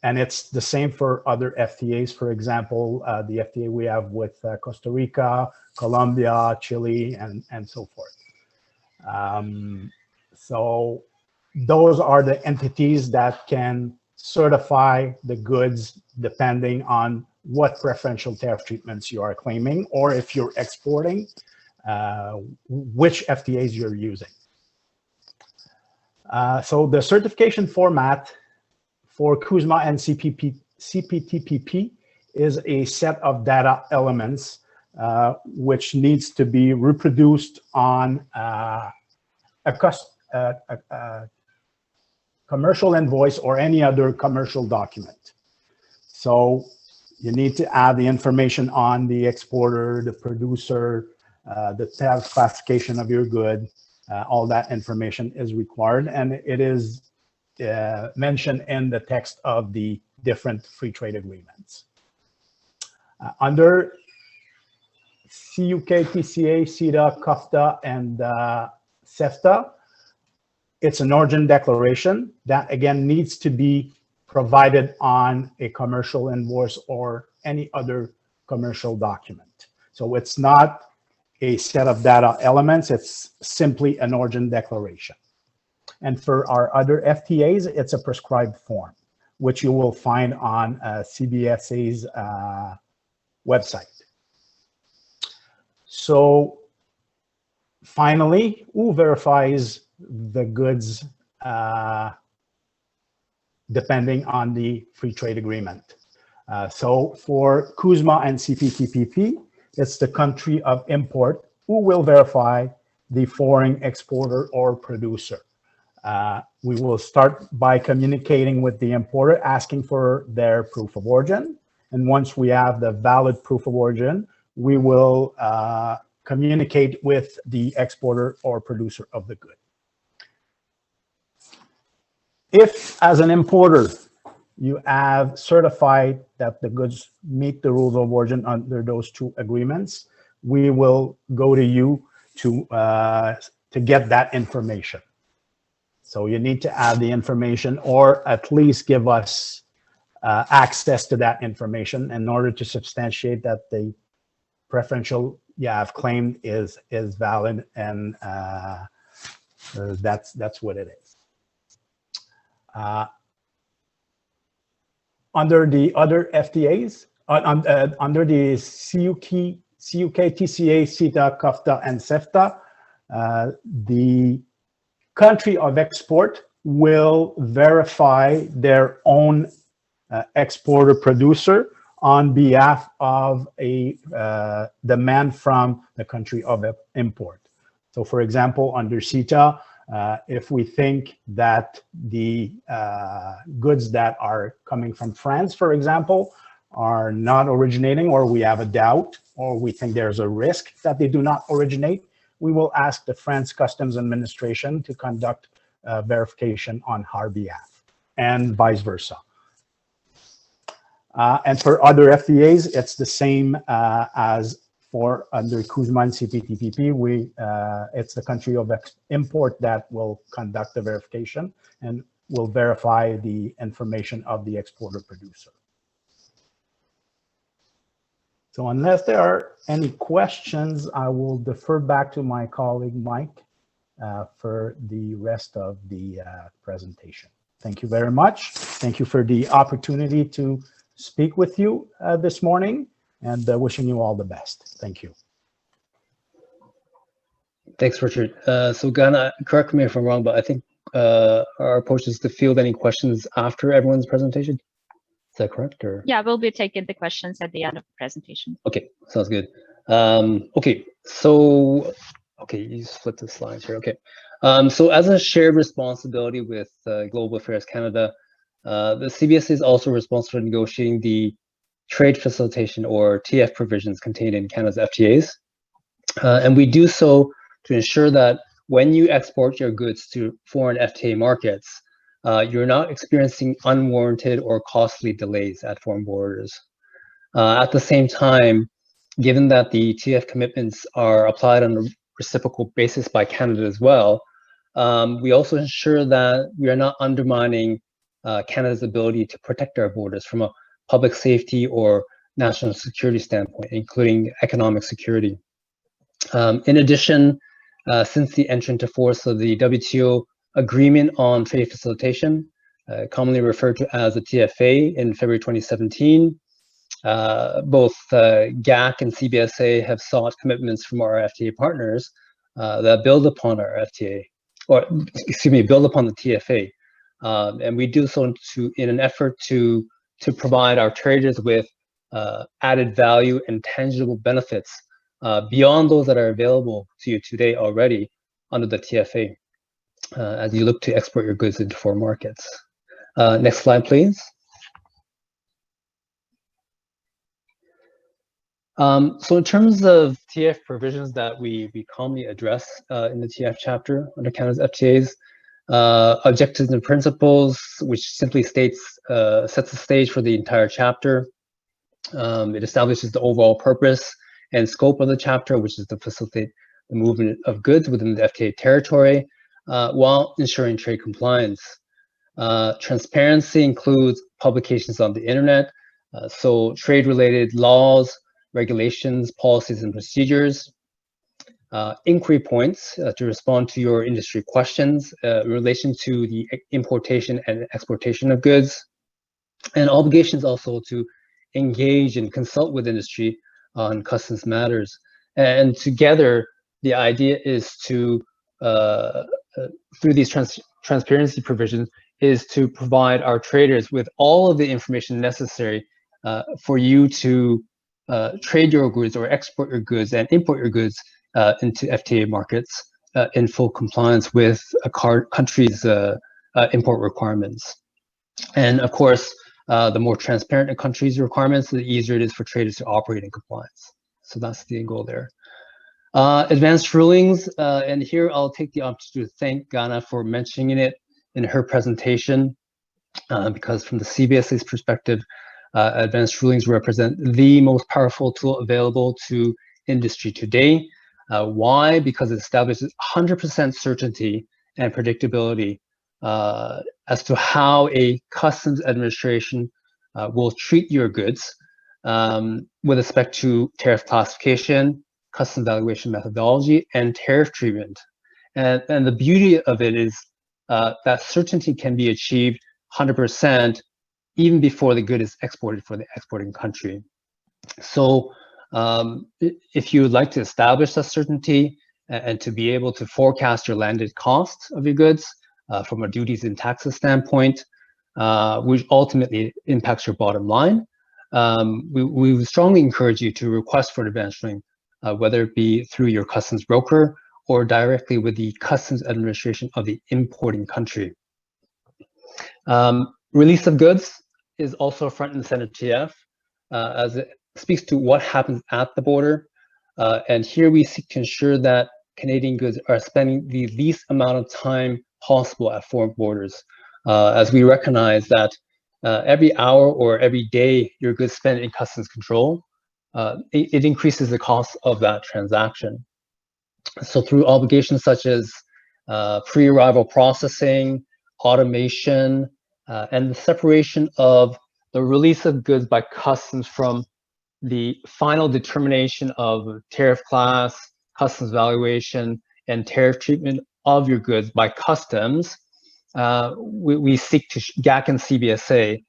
And it's the same for other FTAs. For example, the FTA we have with Costa Rica, Colombia, Chile, and so forth. So those are the entities that can certify the goods depending on what preferential tariff treatments you are claiming, or if you're exporting, which FTAs you're using. So the certification format for CUSMA and CPTPP is a set of data elements which needs to be reproduced on a commercial invoice or any other commercial document. So you need to add the information on the exporter, the producer, the tariff classification of your good. All that information is required, and it is mentioned in the text of the different free trade agreements. Under CUK, TCA, CETA, CUFTA, and CEFTA, it's an origin declaration that, again, needs to be provided on a commercial invoice or any other commercial document. So it's not a set of data elements, it's simply an origin declaration. And for our other FTAs, it's a prescribed form, which you will find on CBSA's website. So finally, who verifies the goods depending on the free trade agreement? So for CUSMA and CPTPP, it's the country of import who will verify the foreign exporter or producer. We will start by communicating with the importer, asking for their proof of origin. And once we have the valid proof of origin, we will communicate with the exporter or producer of the good. If, as an importer, you have certified that the goods meet the rules of origin under those two agreements, we will go to you to get that information. So you need to add the information, or at least give us access to that information in order to substantiate that the preferential you have claimed is valid, and that's what it is. Under the other FTAs, under the CUK, TCA, CETA, CUFTA, and CEFTA, the country of export will verify their own exporter producer on behalf of a demand from the country of import. So for example, under CETA, If we think that the goods that are coming from France, for example, are not originating, or we have a doubt, or we think there's a risk that they do not originate, we will ask the France Customs Administration to conduct verification on our behalf, and vice versa. And for other FTAs, it's the same as for under CUSMA and CPTPP. It's the country of import that will conduct the verification and will verify the information of the exporter producer. So unless there are any questions, I will defer back to my colleague, Mike, for the rest of the presentation. Thank you very much. Thank you for the opportunity to speak with you this morning, and wishing you all the best. Thank you. Thanks, Richard. So Ghana, correct me if I'm wrong, but I think our approach is to field any questions after everyone's presentation. Is that correct? Or? Yeah, we'll be taking the questions at the end of the presentation. Okay, sounds good. Okay, so, okay, you split the slides here. Okay, so as a shared responsibility with Global Affairs Canada, the CBSA is also responsible for negotiating the trade facilitation or TF provisions contained in Canada's FTAs. And we do so to ensure that when you export your goods to foreign FTA markets, you're not experiencing unwarranted or costly delays at foreign borders. At the same time, given that the TF commitments are applied on a reciprocal basis by Canada as well, we also ensure that we are not undermining Canada's ability to protect our borders from a public safety or national security standpoint, including economic security. In addition, since the entry into force of the WTO Agreement on Trade Facilitation, commonly referred to as the TFA, in February 2017, both GAC and CBSA have sought commitments from our FTA partners that build upon our FTA, or excuse me, build upon the TFA. And we do so in an effort to provide our traders with added value and tangible benefits beyond those that are available to you today already under the TFA, as you look to export your goods into foreign markets. Next slide, please. So in terms of TF provisions that we commonly address in the TF chapter under Canada's FTAs, objectives and principles, which simply sets the stage for the entire chapter. It establishes the overall purpose and scope of the chapter, which is to facilitate the movement of goods within the FTA territory while ensuring trade compliance. Transparency includes publications on the internet, so trade-related laws, regulations, policies, and procedures. Inquiry points to respond to your industry questions in relation to the importation and exportation of goods, and obligations also to engage and consult with industry on customs matters. And together, the idea is to, through these transparency provisions, is to provide our traders with all of the information necessary for you to trade your goods or export your goods and import your goods into FTA markets in full compliance with a country's import requirements. And of course, the more transparent a country's requirements, the easier it is for traders to operate in compliance. So that's the goal there. Advanced rulings, and here I'll take the opportunity to thank Ghana for mentioning it in her presentation, because from the CBSA's perspective, advanced rulings represent the most powerful tool available to industry today. Why? Because it establishes 100% certainty and predictability as to how a customs administration will treat your goods with respect to tariff classification, customs valuation methodology, and tariff treatment. And the beauty of it is that certainty can be achieved 100% even before the good is exported for the exporting country. So if you would like to establish that certainty and to be able to forecast your landed costs of your goods from a duties and taxes standpoint, which ultimately impacts your bottom line, we would strongly encourage you to request for an advance ruling, whether it be through your customs broker or directly with the customs administration of the importing country. Release of goods is also front and center TF, as it speaks to what happens at the border. And here we seek to ensure that Canadian goods are spending the least amount of time possible at foreign borders, as we recognize that every hour or every day your goods spent in customs control, it increases the cost of that transaction. So through obligations such as pre-arrival processing, automation, and the separation of the release of goods by customs from the final determination of tariff class, customs valuation, and tariff treatment of your goods by customs, we seek to, GAC and CBSA,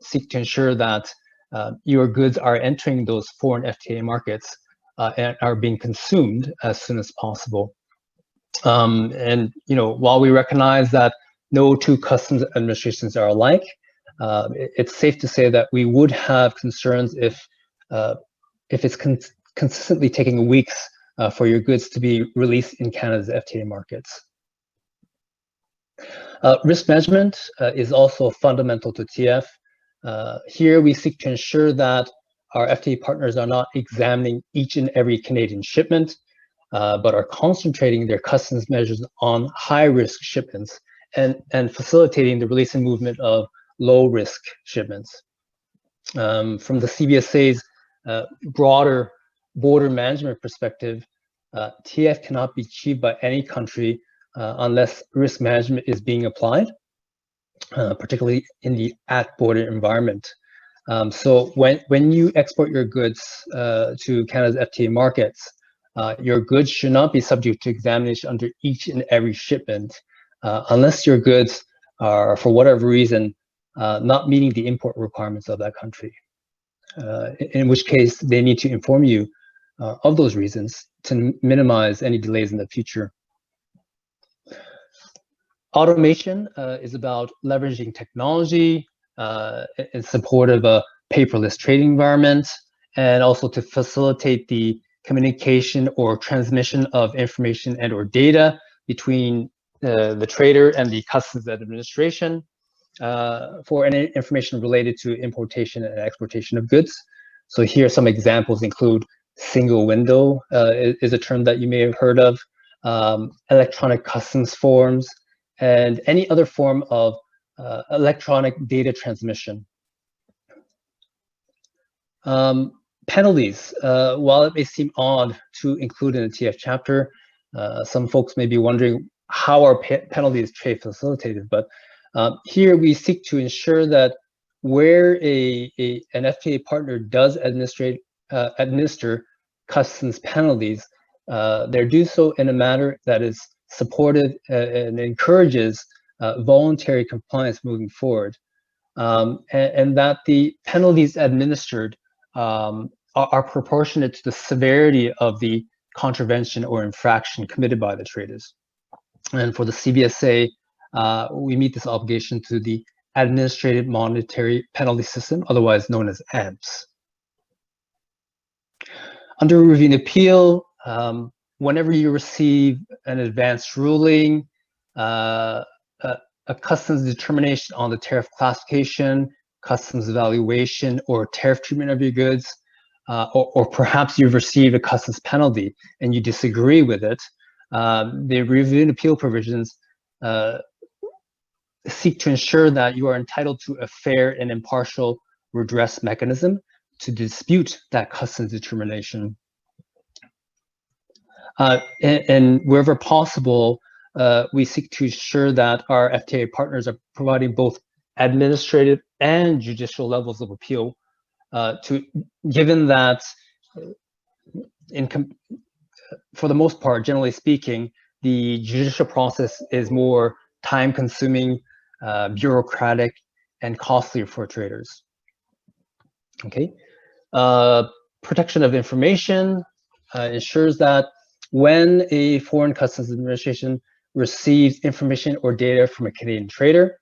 seek to ensure that your goods are entering those foreign FTA markets and are being consumed as soon as possible. And while we recognize that no two customs administrations are alike, it's safe to say that we would have concerns if it's consistently taking weeks for your goods to be released in Canada's FTA markets. Risk management is also fundamental to TF. Here we seek to ensure that our FTA partners are not examining each and every Canadian shipment, but are concentrating their customs measures on high-risk shipments and facilitating the release and movement of low-risk shipments. From the CBSA's broader border management perspective, TF cannot be achieved by any country unless risk management is being applied, particularly in the at-border environment. So when you export your goods to Canada's FTA markets, your goods should not be subject to examination under each and every shipment unless your goods are, for whatever reason, not meeting the import requirements of that country, in which case they need to inform you of those reasons to minimize any delays in the future. Automation is about leveraging technology in support of a paperless trading environment, and also to facilitate the communication or transmission of information and or data between the trader and the customs administration for any information related to importation and exportation of goods. So here some examples include single window is a term that you may have heard of, electronic customs forms, and any other form of electronic data transmission. Penalties, while it may seem odd to include in a TF chapter, some folks may be wondering how are penalties trade facilitated, but here we seek to ensure that where an FTA partner does administer customs penalties, they do so in a manner that is supportive and encourages voluntary compliance moving forward, and that the penalties administered are proportionate to the severity of the contravention or infraction committed by the traders. And for the CBSA, we meet this obligation through the Administrative Monetary Penalty System, otherwise known as AMPS. Under review and appeal, whenever you receive an advanced ruling, a customs determination on the tariff classification, customs evaluation, or tariff treatment of your goods, or perhaps you've received a customs penalty and you disagree with it, the review and appeal provisions seek to ensure that you are entitled to a fair and impartial redress mechanism to dispute that customs determination. And wherever possible, we seek to ensure that our FTA partners are providing both administrative and judicial levels of appeal, given that for the most part, generally speaking, the judicial process is more time-consuming, bureaucratic, and costly for traders. Okay, protection of information ensures that when a foreign customs administration receives information or data from a Canadian trader,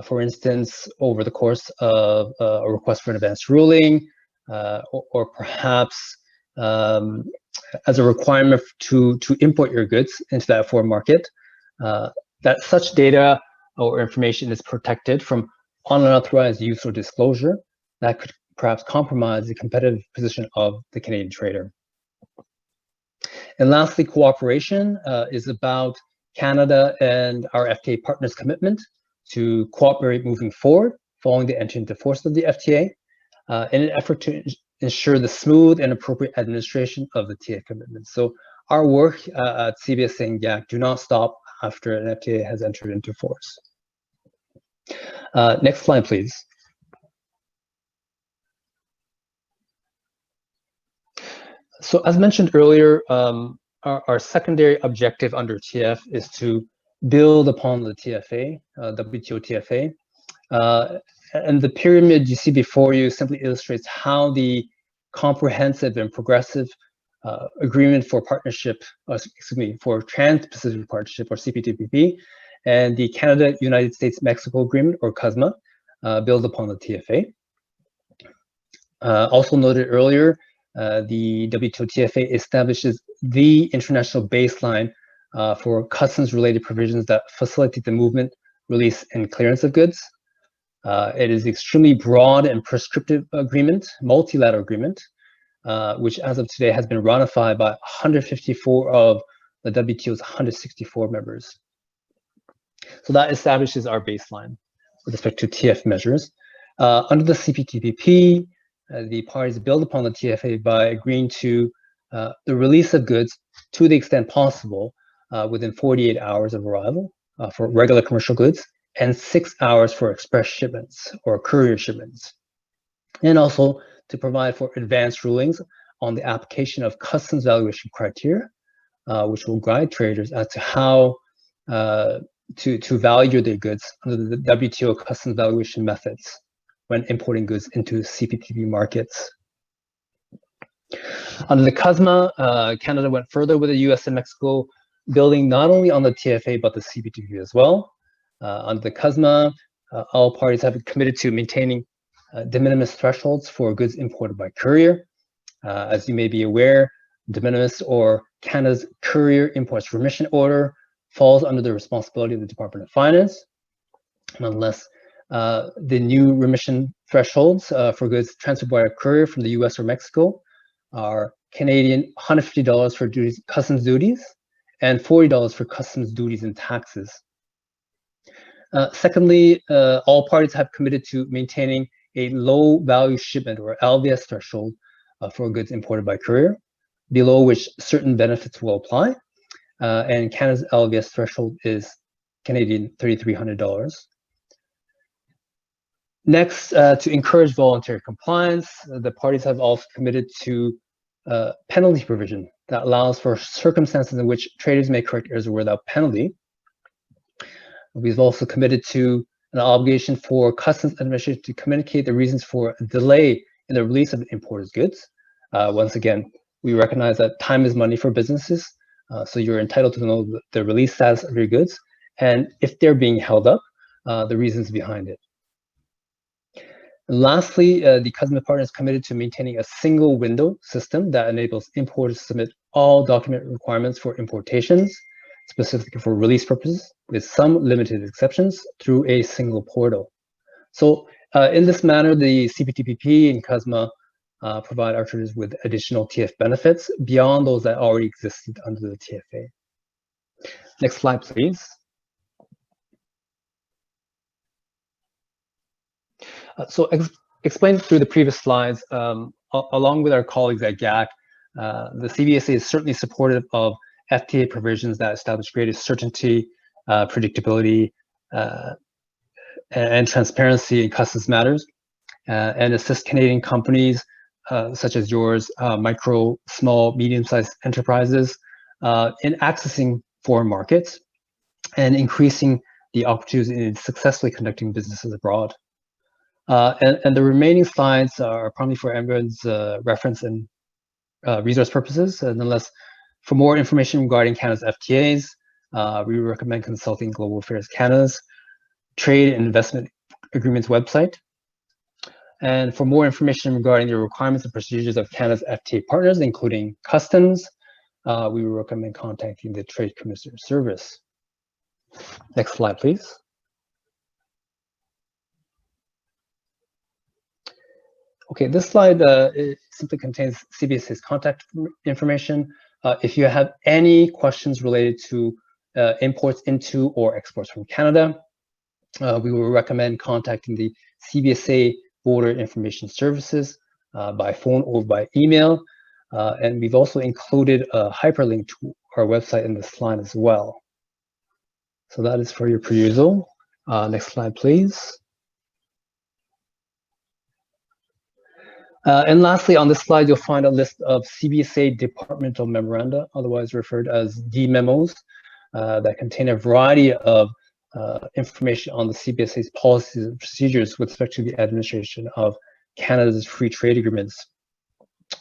for instance, over the course of a request for an advanced ruling, or perhaps as a requirement to import your goods into that foreign market, that such data or information is protected from unauthorized use or disclosure that could perhaps compromise the competitive position of the Canadian trader. And lastly, cooperation is about Canada and our FTA partners' commitment to cooperate moving forward following the entry into force of the FTA in an effort to ensure the smooth and appropriate administration of the TA commitments. So our work at CBSA and GAC do not stop after an FTA has entered into force. Next slide, please. So as mentioned earlier, our secondary objective under TF is to build upon the TFA, WTO TFA. And the pyramid you see before you simply illustrates how the comprehensive and progressive agreement for partnership, for Trans-Pacific Partnership, or CPTPP, and the Canada, United States, Mexico Agreement, or CUSMA, build upon the TFA. Also noted earlier, the WTO TFA establishes the international baseline for customs-related provisions that facilitate the movement, release, and clearance of goods. It is extremely broad and prescriptive agreement, multilateral agreement, which as of today has been ratified by 154 of the WTO's 164 members. So that establishes our baseline with respect to TF measures. Under the CPTPP, the parties build upon the TFA by agreeing to the release of goods to the extent possible within 48 hours of arrival for regular commercial goods and 6 hours for express shipments or courier shipments. And also to provide for advanced rulings on the application of customs valuation criteria, which will guide traders as to how to value their goods under the WTO customs valuation methods when importing goods into CPTPP markets. Under the CUSMA, Canada went further with the US and Mexico, building not only on the TFA, but the CPTPP as well. Under the CUSMA, all parties have committed to maintaining de minimis thresholds for goods imported by courier. As you may be aware, de minimis, or Canada's Courier Imports Remission Order, falls under the responsibility of the Department of Finance, unless the new remission thresholds for goods transferred by a courier from the US or Mexico are Canadian $150 for duties, customs duties, and $40 for customs duties and taxes. Secondly, all parties have committed to maintaining a low value shipment or LVS threshold for goods imported by courier, below which certain benefits will apply. And Canada's LVS threshold is Canadian $3,300. Next, to encourage voluntary compliance, the parties have also committed to penalty provision that allows for circumstances in which traders may correct errors without penalty. We've also committed to an obligation for customs administration to communicate the reasons for a delay in the release of imported goods. Once again, we recognize that time is money for businesses, so you're entitled to know the release status of your goods, and if they're being held up, the reasons behind it. And lastly, the CUSMA partner is committed to maintaining a single window system that enables importers to submit all document requirements for importations, specifically for release purposes, with some limited exceptions, through a single portal. So in this manner, the CPTPP and CUSMA provide our traders with additional TF benefits beyond those that already existed under the TFA. Next slide, please. So explained through the previous slides, along with our colleagues at GAC, the CBSA is certainly supportive of FTA provisions that establish greater certainty, predictability, and transparency in customs matters, and assist Canadian companies such as yours, micro, small, medium-sized enterprises, in accessing foreign markets and increasing the opportunities in successfully conducting businesses abroad. And the remaining slides are probably for everyone's reference and resource purposes. Nonetheless, for more information regarding Canada's FTAs, we recommend consulting Global Affairs Canada's Trade and Investment Agreements website. And for more information regarding the requirements and procedures of Canada's FTA partners, including customs, we would recommend contacting the Trade Commissioner Service. Next slide, please. Okay, this slide it simply contains CBSA's contact information. If you have any questions related to imports into or exports from Canada, we will recommend contacting the CBSA Border Information Services by phone or by email. And we've also included a hyperlink to our website in this slide as well. So that is for your perusal. Next slide, please. And lastly, on this slide, you'll find a list of CBSA departmental memoranda, otherwise referred as D-memos, that contain a variety of information on the CBSA's policies and procedures with respect to the administration of Canada's free trade agreements.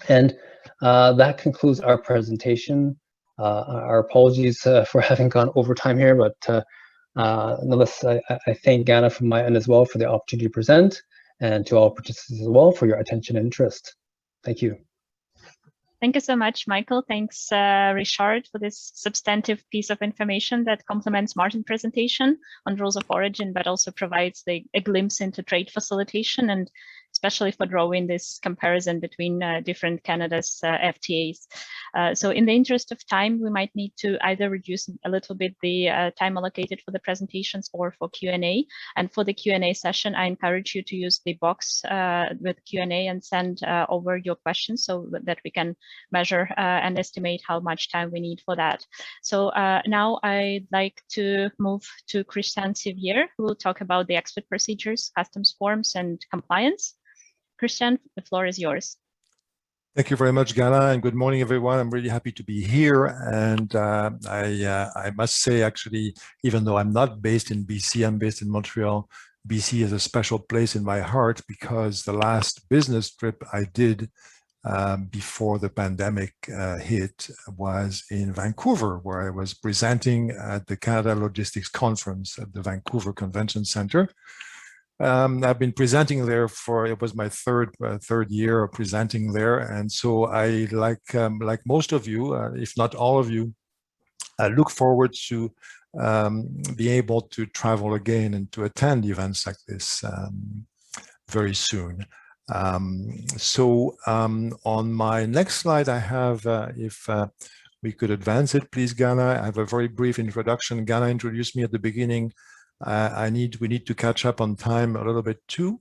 And that concludes our presentation. Our apologies for having gone over time here, but nonetheless, I thank Ghana from my end as well for the opportunity to present, and to all participants as well for your attention and interest. Thank you. Thank you so much, Michael. Thanks, Richard, for this substantive piece of information that complements Martin's presentation on rules of origin, but also provides a glimpse into trade facilitation, and especially for drawing this comparison between different Canada's FTAs. So in the interest of time, we might need to either reduce a little bit the time allocated for the presentations or for Q&A. And for the Q&A session, I encourage you to use the box with Q&A and send over your questions so that we can measure and estimate how much time we need for that. So now I'd like to move to Christian Sivier, who will talk about the export procedures, customs forms, and compliance. Christian, the floor is yours. Thank you very much, Gala, and good morning, everyone. I'm really happy to be here. And I must say, actually, even though I'm not based in BC, I'm based in Montreal. BC is a special place in my heart because the last business trip I did before the pandemic hit was in Vancouver, where I was presenting at the Canada Logistics Conference at the Vancouver Convention Center. I've been presenting there it was my third year of presenting there, and so I like most of you, if not all of you, I look forward to being able to travel again and to attend events like this very soon. On my next slide, I have, if we could advance it, please, Ghana. I have a very brief introduction. Ghana introduced me at the beginning. We need to catch up on time a little bit too,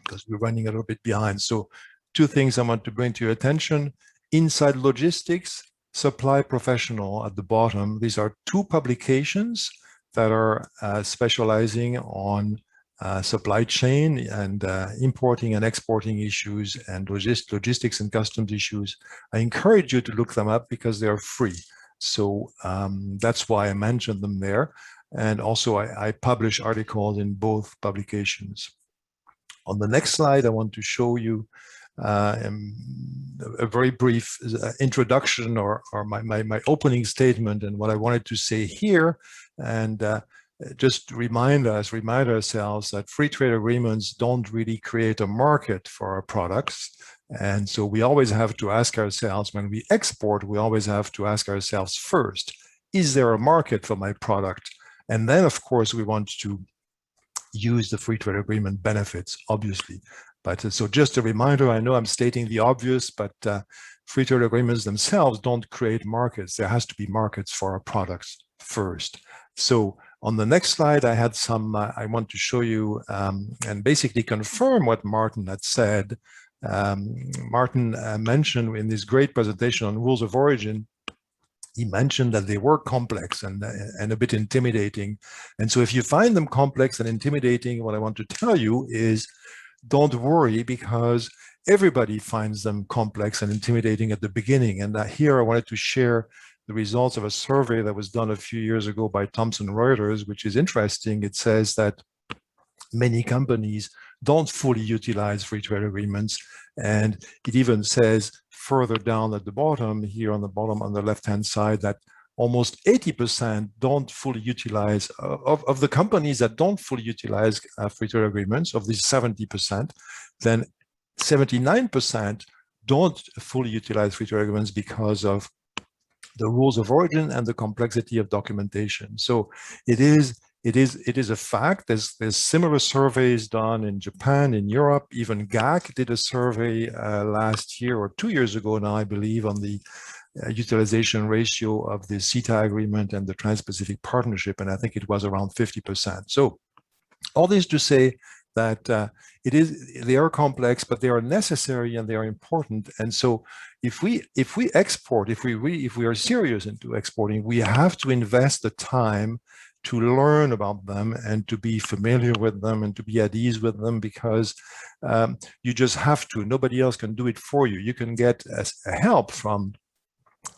because we're running a little bit behind. So 2 things I want to bring to your attention. Inside Logistics, Supply Professional at the bottom. These are 2 publications that are specializing on supply chain and importing and exporting issues and logistics and customs issues. I encourage you to look them up because they are free. So that's why I mentioned them there. And also I publish articles in both publications. On the next slide, I want to show you a very brief introduction or my opening statement and what I wanted to say here. And just remind ourselves that free trade agreements don't really create a market for our products. And so we always have to ask ourselves, when we export, we always have to ask ourselves first, is there a market for my product? And then, of course, we want to use the free trade agreement benefits, obviously. But so just a reminder, I know I'm stating the obvious, but free trade agreements themselves don't create markets. There has to be markets for our products first. So on the next slide, I had some, I want to show you and basically confirm what Martin had said. Martin mentioned in this great presentation on rules of origin, he mentioned that they were complex and a bit intimidating. And so if you find them complex and intimidating, what I want to tell you is don't worry, because everybody finds them complex and intimidating at the beginning. And here I wanted to share the results of a survey that was done a few years ago by Thomson Reuters, which is interesting. It says that many companies don't fully utilize free trade agreements. And it even says further down at the bottom, here on the bottom on the left-hand side, that almost 80% don't fully utilize, of the companies that don't fully utilize free trade agreements, of these 70%, then 79% don't fully utilize free trade agreements because of the rules of origin and the complexity of documentation. So it is a fact. There's similar surveys done in Japan, in Europe. Even GAC did a survey last year or 2 years ago now, I believe, on the utilization ratio of the CETA agreement and the Trans-Pacific Partnership, and I think it was around 50%. So all this to say that they are complex, but they are necessary and they are important. And so if we export, if we are serious into exporting, we have to invest the time to learn about them and to be familiar with them and to be at ease with them, because you just have to. Nobody else can do it for you. You can get help from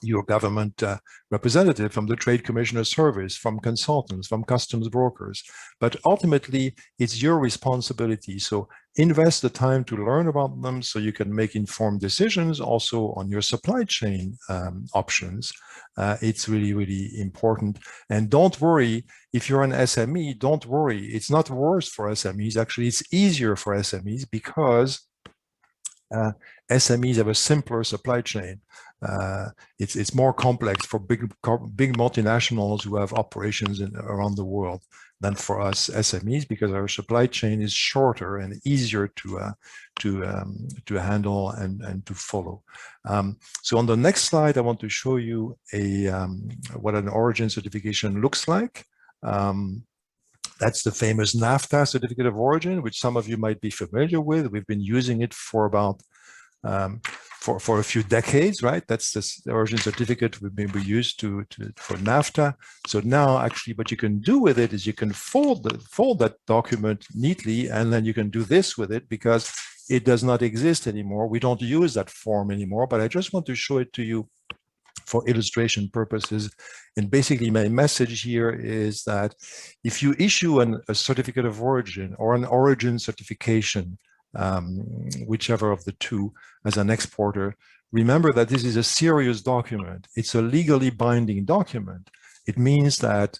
your government representative, from the Trade Commissioner Service, from consultants, from customs brokers. But ultimately, it's your responsibility. So invest the time to learn about them so you can make informed decisions also on your supply chain options. It's really, really important. And don't worry, if you're an SME, don't worry. It's not worse for SMEs. Actually, it's easier for SMEs because SMEs have a simpler supply chain. It's more complex for big multinationals who have operations around the world than for us SMEs, because our supply chain is shorter and easier to handle and to follow. So on the next slide, I want to show you what an origin certification looks like. That's the famous NAFTA certificate of origin, which some of you might be familiar with. We've been using it for about for a few decades, right? That's the origin certificate we used for NAFTA. So now, actually, what you can do with it is you can fold that document neatly, and then you can do this with it because it does not exist anymore. We don't use that form anymore, but I just want to show it to you for illustration purposes. And basically, my message here is that if you issue a certificate of origin or an origin certification, whichever of the two, as an exporter, remember that this is a serious document. It's a legally binding document. It means that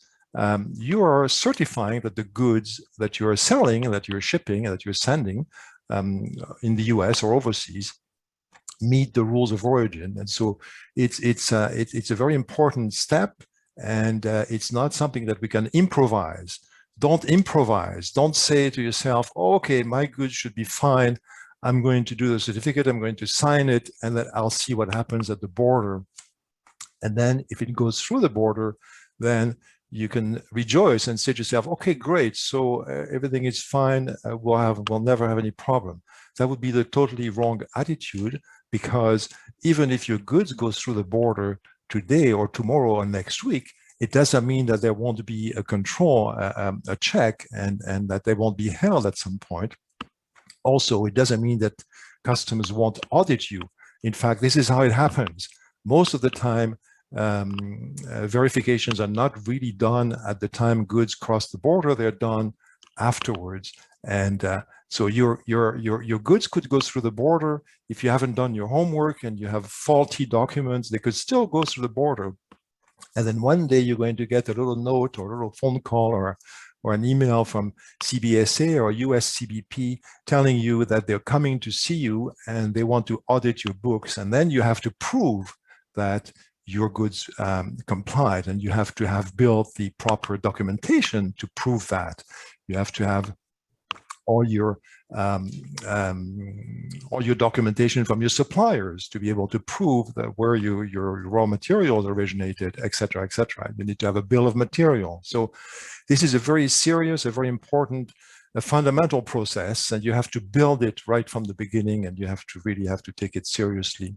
you are certifying that the goods that you're selling and that you're shipping and that you're sending in the US or overseas meet the rules of origin. And so it's a very important step, and it's not something that we can improvise. Don't improvise. Don't say to yourself, oh, okay, my goods should be fine. I'm going to do the certificate, I'm going to sign it, and then I'll see what happens at the border. And then if it goes through the border, then you can rejoice and say to yourself, okay, great, so everything is fine, we'll never have any problem. That would be the totally wrong attitude, because even if your goods go through the border today or tomorrow or next week, it doesn't mean that there won't be a control, a check, and that they won't be held at some point. Also, it doesn't mean that customs won't audit you. In fact, this is how it happens. Most of the time, verifications are not really done at the time goods cross the border. They're done afterwards. And so your goods could go through the border. If you haven't done your homework and you have faulty documents, they could still go through the border. And then one day you're going to get a little note or a little phone call or an email from CBSA or US CBP telling you that they're coming to see you and they want to audit your books. And then you have to prove that your goods complied, and you have to have built the proper documentation to prove that. You have to have all your documentation from your suppliers to be able to prove that where your raw materials originated, et cetera, et cetera. You need to have a bill of material. So this is a very serious, a very important, a fundamental process, and you have to build it right from the beginning, and you have to really take it seriously.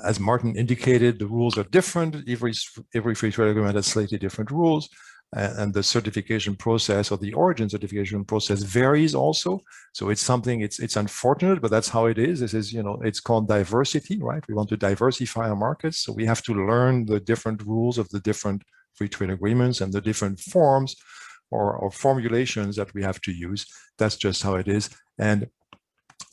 As Martin indicated, the rules are different. Every free trade agreement has slightly different rules. And the certification process or the origin certification process varies also. So it's something, it's unfortunate, but that's how it is. This is, it's called diversity, right? We want to diversify our markets. So we have to learn the different rules of the different free trade agreements and the different forms or formulations that we have to use. That's just how it is. And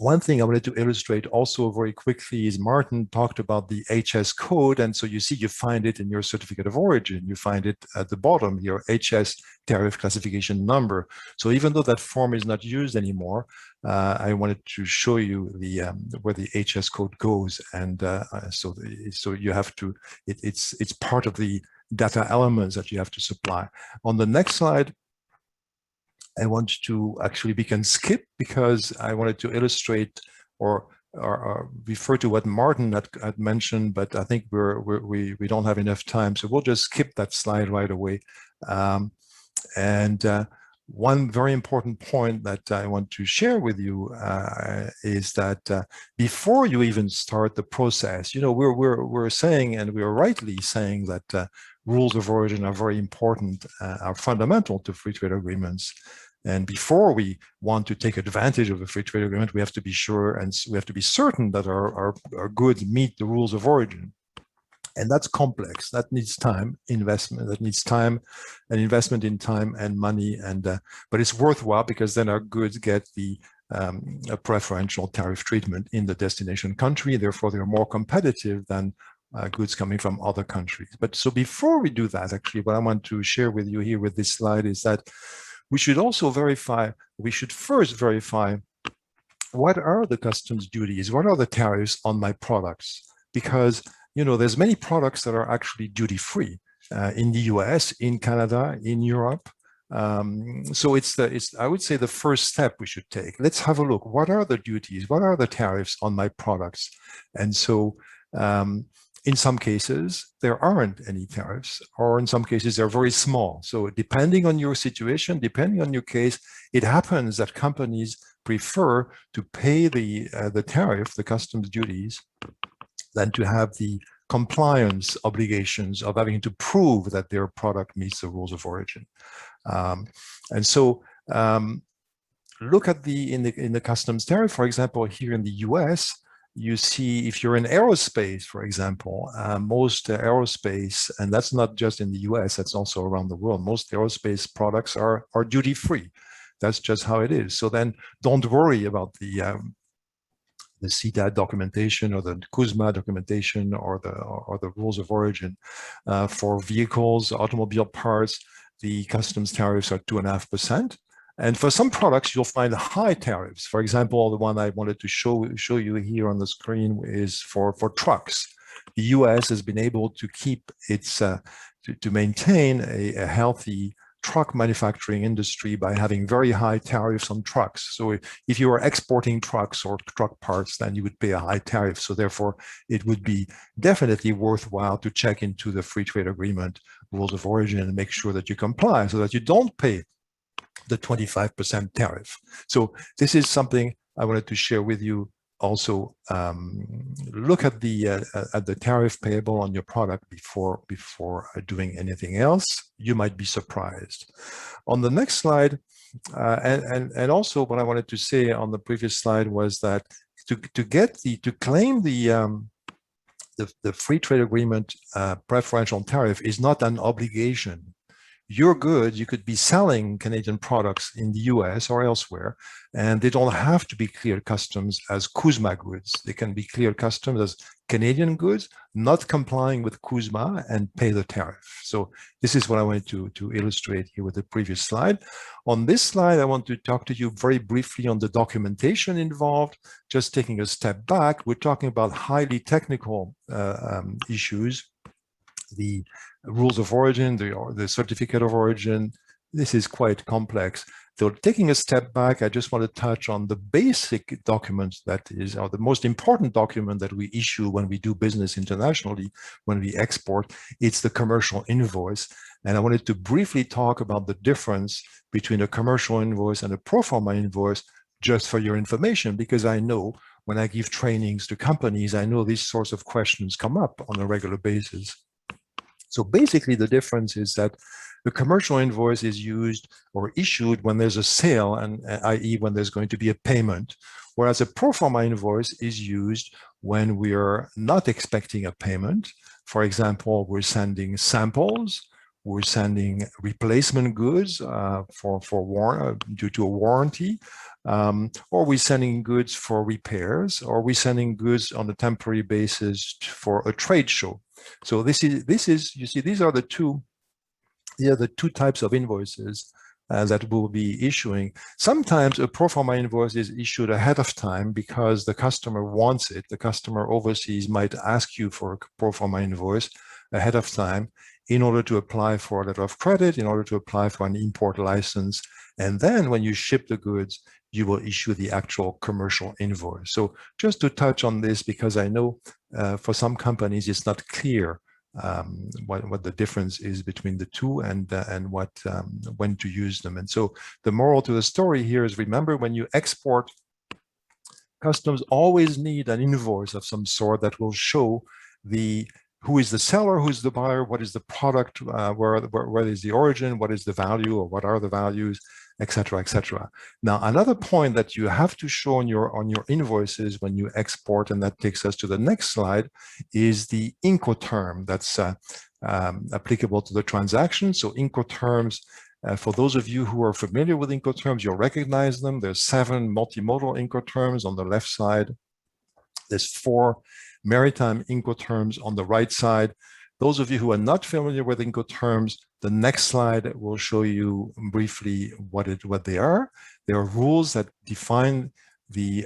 One thing I wanted to illustrate also very quickly is Martin talked about the HS code. And so you see, you find it in your certificate of origin. You find it at the bottom, your HS tariff classification number. So even though that form is not used anymore, I wanted to show you the where the HS code goes. And so you have to, it's part of the data elements that you have to supply. On the next slide, I want to actually, we can skip because I wanted to illustrate or refer to what Martin had mentioned, but I think we don't have enough time, so we'll just skip that slide right away. One very important point that I want to share with you is that before you even start the process, you know, we're saying, and we're rightly saying, that rules of origin are very important, are fundamental to free trade agreements. And before we want to take advantage of a free trade agreement, we have to be sure and we have to be certain that our goods meet the rules of origin. And that's complex. That needs time, investment. That needs time and investment in time and money. And but it's worthwhile because then our goods get the a preferential tariff treatment in the destination country. Therefore, they're more competitive than goods coming from other countries. But so before we do that, actually, what I want to share with you here with this slide is that we should also verify, we should first verify what are the customs duties, what are the tariffs on my products? Because, you know, there's many products that are actually duty-free in the US, in Canada, in Europe. So I would say the first step we should take. Let's have a look. What are the duties? What are the tariffs on my products? And so in some cases, there aren't any tariffs, or in some cases, they're very small. So depending on your situation, depending on your case, it happens that companies prefer to pay the tariff, the customs duties, than to have the compliance obligations of having to prove that their product meets the rules of origin. And so look at in the customs tariff, for example, here in the US, you see if you're in aerospace, for example, most aerospace, and that's not just in the US, that's also around the world, most aerospace products are duty-free. That's just how it is. So then don't worry about the CTAD documentation or the CUSMA documentation or the rules of origin. For vehicles, automobile parts, the customs tariffs are 2.5%. And for some products, you'll find high tariffs. For example, the one I wanted to show you here on the screen is for trucks. The US has been able to keep its, to maintain a healthy truck manufacturing industry by having very high tariffs on trucks. So if you are exporting trucks or truck parts, then you would pay a high tariff. So therefore, it would be definitely worthwhile to check into the free trade agreement rules of origin and make sure that you comply so that you don't pay the 25% tariff. So this is something I wanted to share with you. Also, look at the tariff payable on your product before doing anything else. You might be surprised. On the next slide, and also what I wanted to say on the previous slide was that to claim the free trade agreement preferential tariff is not an obligation. Your goods, you could be selling Canadian products in the US or elsewhere, and they don't have to be cleared customs as CUSMA goods. They can be cleared customs as Canadian goods, not complying with CUSMA, and pay the tariff. So this is what I wanted to illustrate here with the previous slide. On this slide, I want to talk to you very briefly on the documentation involved. Just taking a step back, we're talking about highly technical issues. The rules of origin, the certificate of origin, this is quite complex. So taking a step back, I just want to touch on the basic document that is, or the most important document that we issue when we do business internationally, when we export. It's the commercial invoice. And I wanted to briefly talk about the difference between a commercial invoice and a pro forma invoice, just for your information, because I know when I give trainings to companies, I know these sorts of questions come up on a regular basis. So basically the difference is that the commercial invoice is used or issued when there's a sale, and i.e. when there's going to be a payment, whereas a pro forma invoice is used when we are not expecting a payment. For example, we're sending samples, we're sending replacement goods due to a warranty, or we're sending goods for repairs, or we're sending goods on a temporary basis for a trade show. So this is you see, these are the two types of invoices that we'll be issuing. Sometimes a pro forma invoice is issued ahead of time because the customer wants it. The customer overseas might ask you for a pro forma invoice ahead of time in order to apply for a letter of credit, in order to apply for an import license. And then when you ship the goods, you will issue the actual commercial invoice. So just to touch on this, because I know for some companies it's not clear what the difference is between the two and what when to use them. And so the moral to the story here is, remember, when you export, customs always need an invoice of some sort that will show who is the seller, who is the buyer, what is the product, where is the origin, what is the value, or what are the values, etc., etc. Now, another point that you have to show on your invoices when you export, and that takes us to the next slide, is the Incoterm that's applicable to the transaction. So Incoterms, for those of you who are familiar with Incoterms, you'll recognize them. There's 7 multimodal Incoterms on the left side. There's 4 maritime Incoterms on the right side. Those of you who are not familiar with Incoterms, the next slide will show you briefly what they are. There are rules that define the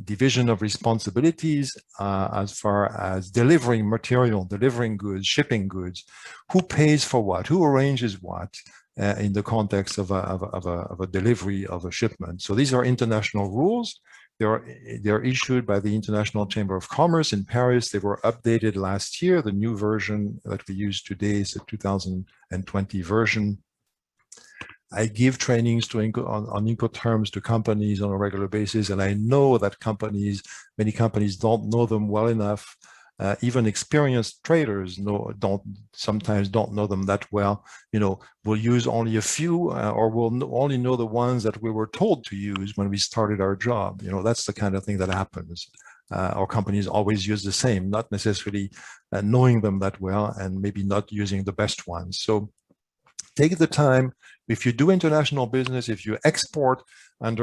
division of responsibilities as far as delivering material, delivering goods, shipping goods, who pays for what, who arranges what in the context of a delivery of a shipment. So these are international rules. They're issued by the International Chamber of Commerce in Paris. They were updated last year. The new version that we use today is the 2020 version. I give trainings on Incoterms to companies on a regular basis, and I know that many companies don't know them well enough. Even experienced traders sometimes don't know them that well. We'll use only a few, or we'll only know the ones that we were told to use when we started our job. That's the kind of thing that happens. Our companies always use the same, not necessarily knowing them that well, and maybe not using the best ones. So take the time. If you do international business, if you export and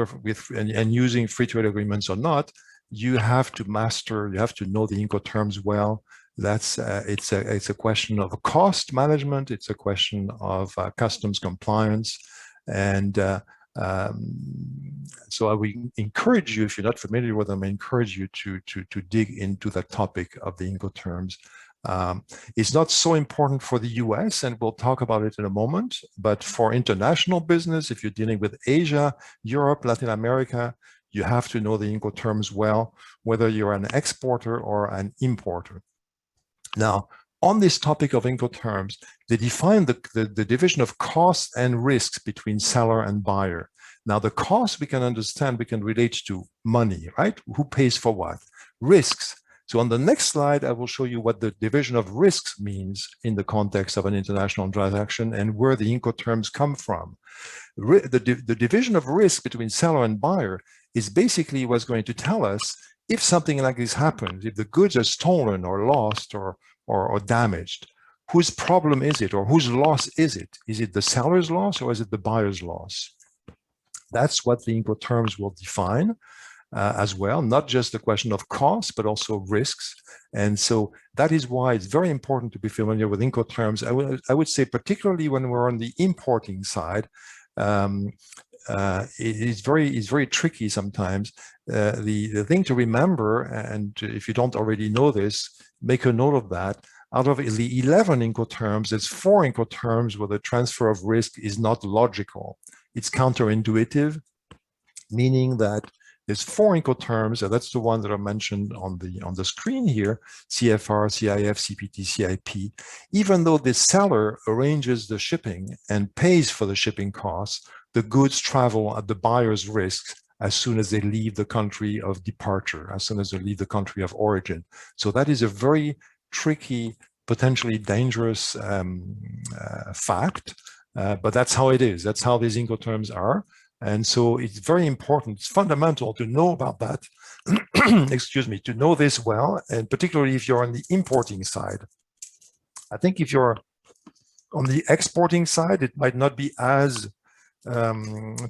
using free trade agreements or not, you have to know the Incoterms well. It's a question of cost management. It's a question of customs compliance. And so I would encourage you, if you're not familiar with them, I encourage you to dig into that topic of the Incoterms. It's not so important for the US, and we'll talk about it in a moment, but for international business, if you're dealing with Asia, Europe, Latin America, you have to know the Incoterms well, whether you're an exporter or an importer. Now, on this topic of Incoterms, they define the division of costs and risks between seller and buyer. Now, the costs we can understand, we can relate to money, right? Who pays for what? Risks. So on the next slide, I will show you what the division of risks means in the context of an international transaction and where the Incoterms come from. The division of risk between seller and buyer is basically what's going to tell us if something like this happens, if the goods are stolen or lost or damaged, whose problem is it, or whose loss is it? Is it the seller's loss or is it the buyer's loss? That's what the Incoterms will define as well, not just the question of cost, but also risks. And so that is why it's very important to be familiar with Incoterms. I would say particularly when we're on the importing side, it's very tricky sometimes. The thing to remember, and if you don't already know this, make a note of that. Out of the 11 Incoterms, there's 4 Incoterms where the transfer of risk is not logical. It's counterintuitive, meaning that there's 4 Incoterms, and that's the ones that are mentioned on the screen here: CFR, CIF, CPT, CIP. Even though the seller arranges the shipping and pays for the shipping costs, the goods travel at the buyer's risk as soon as they leave the country of departure, as soon as they leave the country of origin. So that is a very tricky, potentially dangerous fact, but that's how it is. That's how these Incoterms are. And so it's very important, it's fundamental to know about that, excuse me, to know this well, and particularly if you're on the importing side. I think if you're On the exporting side, it might not be as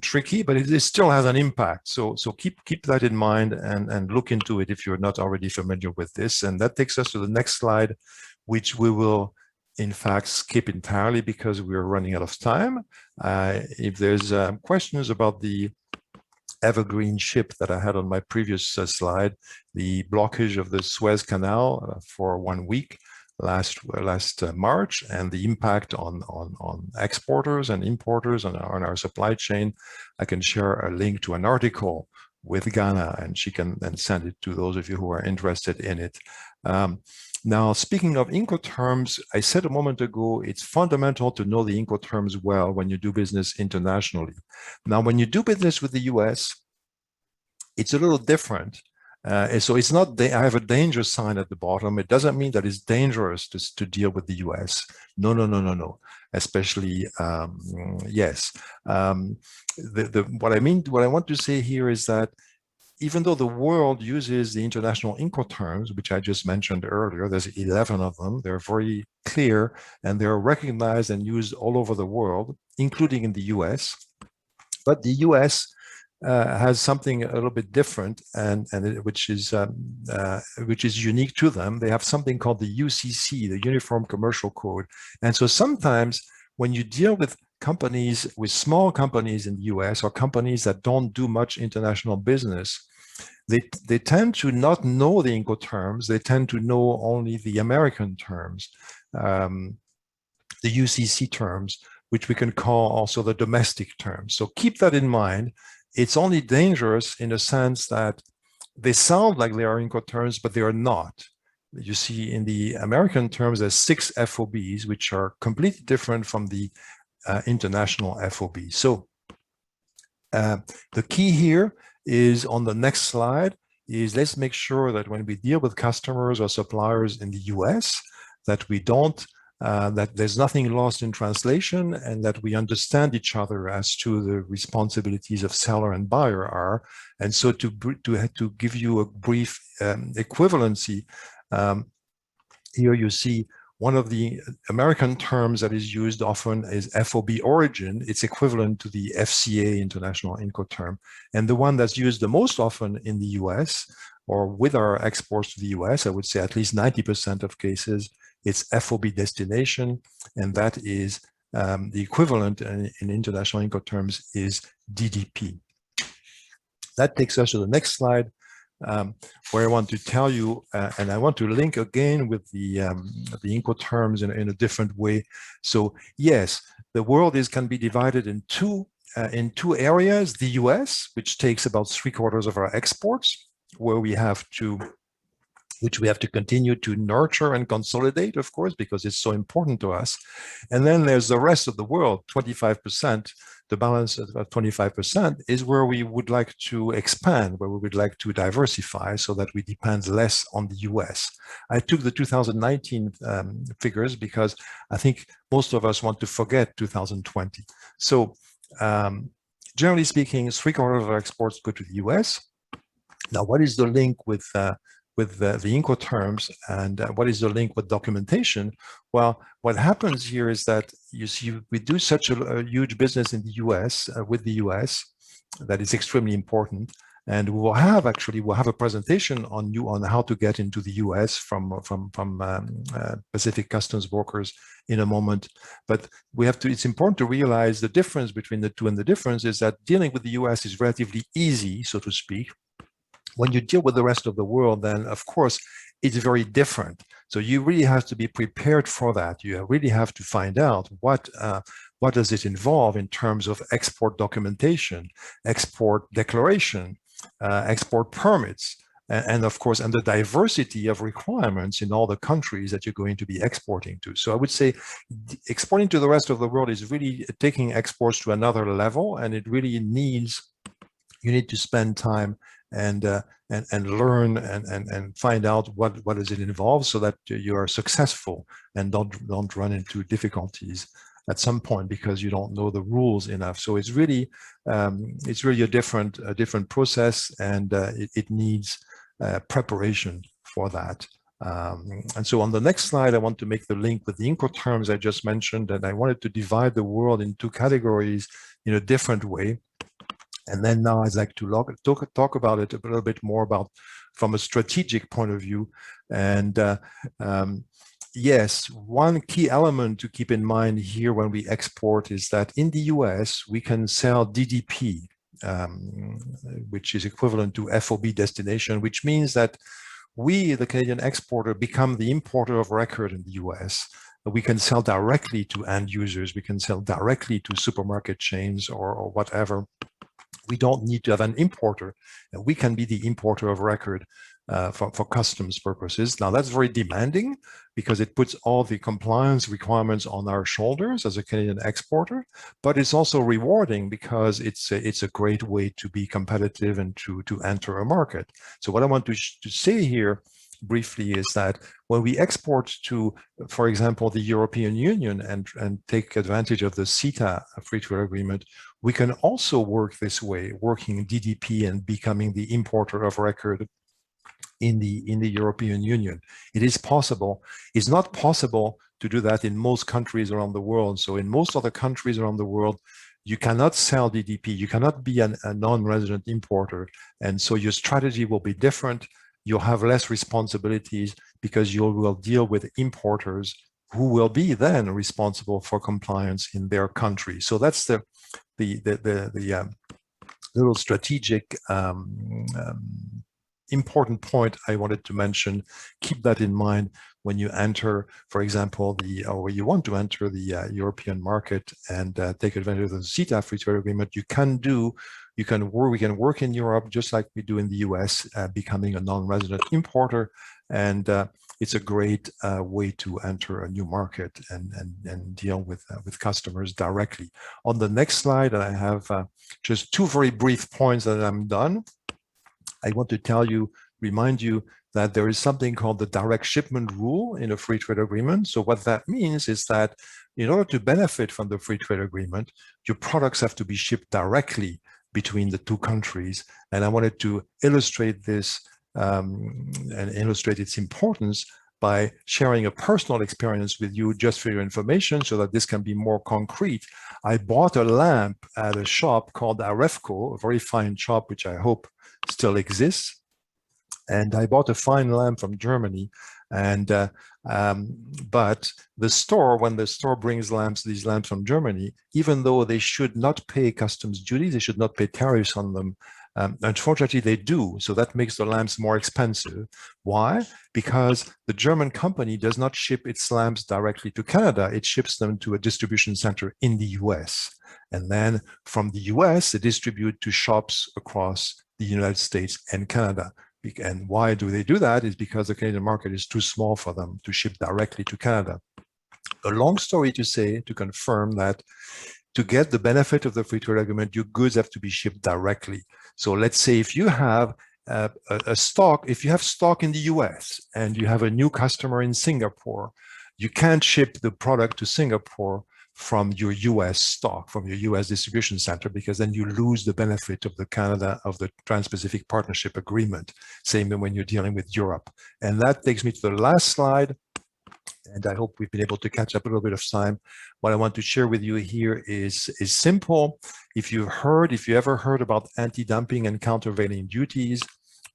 tricky, but it still has an impact. So keep that in mind and look into it if you're not already familiar with this. And that takes us to the next slide, which we will in fact skip entirely because we're running out of time. If there's questions about the evergreen ship that I had on my previous slide, the blockage of the Suez Canal for 1 week last March, and the impact on exporters and importers on our supply chain, I can share a link to an article with Ghana, and she can then send it to those of you who are interested in it. Now, speaking of Incoterms, I said a moment ago, it's fundamental to know the Incoterms well when you do business internationally. Now, when you do business with the US, it's a little different. So it's not, I have a danger sign at the bottom. It doesn't mean that it's dangerous to deal with the US. No. Especially, yes. What I want to say here is that even though the world uses the international Incoterms, which I just mentioned earlier, there's 11 of them, they're very clear and they're recognized and used all over the world, including in the US. But the US has something a little bit different, which is unique to them. They have something called the UCC, the Uniform Commercial Code. And so sometimes when you deal with companies, with small companies in the US or companies that don't do much international business, they tend to not know the Incoterms. They tend to know only the American terms, the UCC terms, which we can call also the domestic terms. So keep that in mind. It's only dangerous in the sense that they sound like they are Incoterms, but they are not. You see, in the American terms, there's 6 FOBs, which are completely different from the international FOBs. So the key here is on the next slide is let's make sure that when we deal with customers or suppliers in the US, that we don't that there's nothing lost in translation, and that we understand each other as to the responsibilities of seller and buyer are. And so to give you a brief equivalency, here you see one of the American terms that is used often is FOB origin. It's equivalent to the FCA, International Incoterm. And the one that's used the most often in the US, or with our exports to the US, I would say at least 90% of cases, it's FOB destination, and that is the equivalent in international Incoterms is DDP. That takes us to the next slide, where I want to tell you, and I want to link again with the Incoterms in a different way. So yes, the world can be divided in two areas: the US, which takes about 3/4 of our exports, where we have to continue to nurture and consolidate, of course, because it's so important to us. And then there's the rest of the world, 25%. The balance of 25% is where we would like to expand, where we would like to diversify so that we depend less on the US. I took the 2019 figures because I think most of us want to forget 2020. So generally speaking, 3/4 of our exports go to the US. Now, what is the link with the Incoterms, and what is the link with documentation? Well, what happens here is that you see we do such a huge business in the US, with the US, that is extremely important. And we'll have a presentation on how to get into the US from Pacific Customs brokers in a moment. But it's important to realize the difference between the two, and the difference is that dealing with the US is relatively easy, so to speak. When you deal with the rest of the world, then of course, it's very different. So you really have to be prepared for that. You really have to find out what does it involve in terms of export documentation, export declaration, export permits, and of course, and the diversity of requirements in all the countries that you're going to be exporting to. So I would say exporting to the rest of the world is really taking exports to another level, and it really you need to spend time and learn and find out what does it involve, so that you are successful and don't run into difficulties at some point because you don't know the rules enough. So it's really a different process, and it needs preparation for that. And so on the next slide, I want to make the link with the Incoterms I just mentioned, and I wanted to divide the world in two categories in a different way. And then now I'd like to talk about it a little bit more about from a strategic point of view. And yes, one key element to keep in mind here when we export is that in the US, we can sell DDP, which is equivalent to FOB destination, which means that we, the Canadian exporter, become the importer of record in the US. We can sell directly to end users. We can sell directly to supermarket chains or whatever. We don't need to have an importer. We can be the importer of record for customs purposes. Now that's very demanding because it puts all the compliance requirements on our shoulders as a Canadian exporter, but it's also rewarding because it's a great way to be competitive and to enter a market. So what I want to say here briefly is that when we export to, for example, the European Union and take advantage of the CETA free trade agreement, we can also work this way, working DDP and becoming the importer of record in the European Union. It is possible. It's not possible to do that in most countries around the world. So in most other countries around the world, you cannot sell DDP. You cannot be a non-resident importer. And so your strategy will be different. You'll have less responsibilities because you will deal with importers who will be then responsible for compliance in their country. So that's the little strategic important point I wanted to mention. Keep that in mind when you enter, for example, or you want to enter the European market and take advantage of the CETA free trade agreement. We can work in Europe just like we do in the US, becoming a non-resident importer, and it's a great way to enter a new market and deal with customers directly. On the next slide, I have just two very brief points that I'm done. I want to remind you that there is something called the direct shipment rule in a free trade agreement. So what that means is that in order to benefit from the free trade agreement, your products have to be shipped directly between the two countries. And I wanted to illustrate this and illustrate its importance by sharing a personal experience with you just for your information so that this can be more concrete. I bought a lamp at a shop called Arefco, a very fine shop, which I hope still exists. And I bought a fine lamp from Germany. And but the store, when the store brings these lamps from Germany, even though they should not pay customs duties, they should not pay tariffs on them, unfortunately they do. So that makes the lamps more expensive. Why? Because the German company does not ship its lamps directly to Canada. It ships them to a distribution center in the US. And then from the US, they distribute to shops across the United States and Canada. And why do they do that? Is because the Canadian market is too small for them to ship directly to Canada. A long story to confirm that to get the benefit of the free trade agreement, your goods have to be shipped directly. So let's say if you have if you have stock in the US and you have a new customer in Singapore, you can't ship the product to Singapore from your US stock, from your US distribution center, because then you lose the benefit of the Trans-Pacific Partnership Agreement, same when you're dealing with Europe. And that takes me to the last slide. And I hope we've been able to catch up a little bit of time. What I want to share with you here is simple. If you ever heard about anti-dumping and countervailing duties,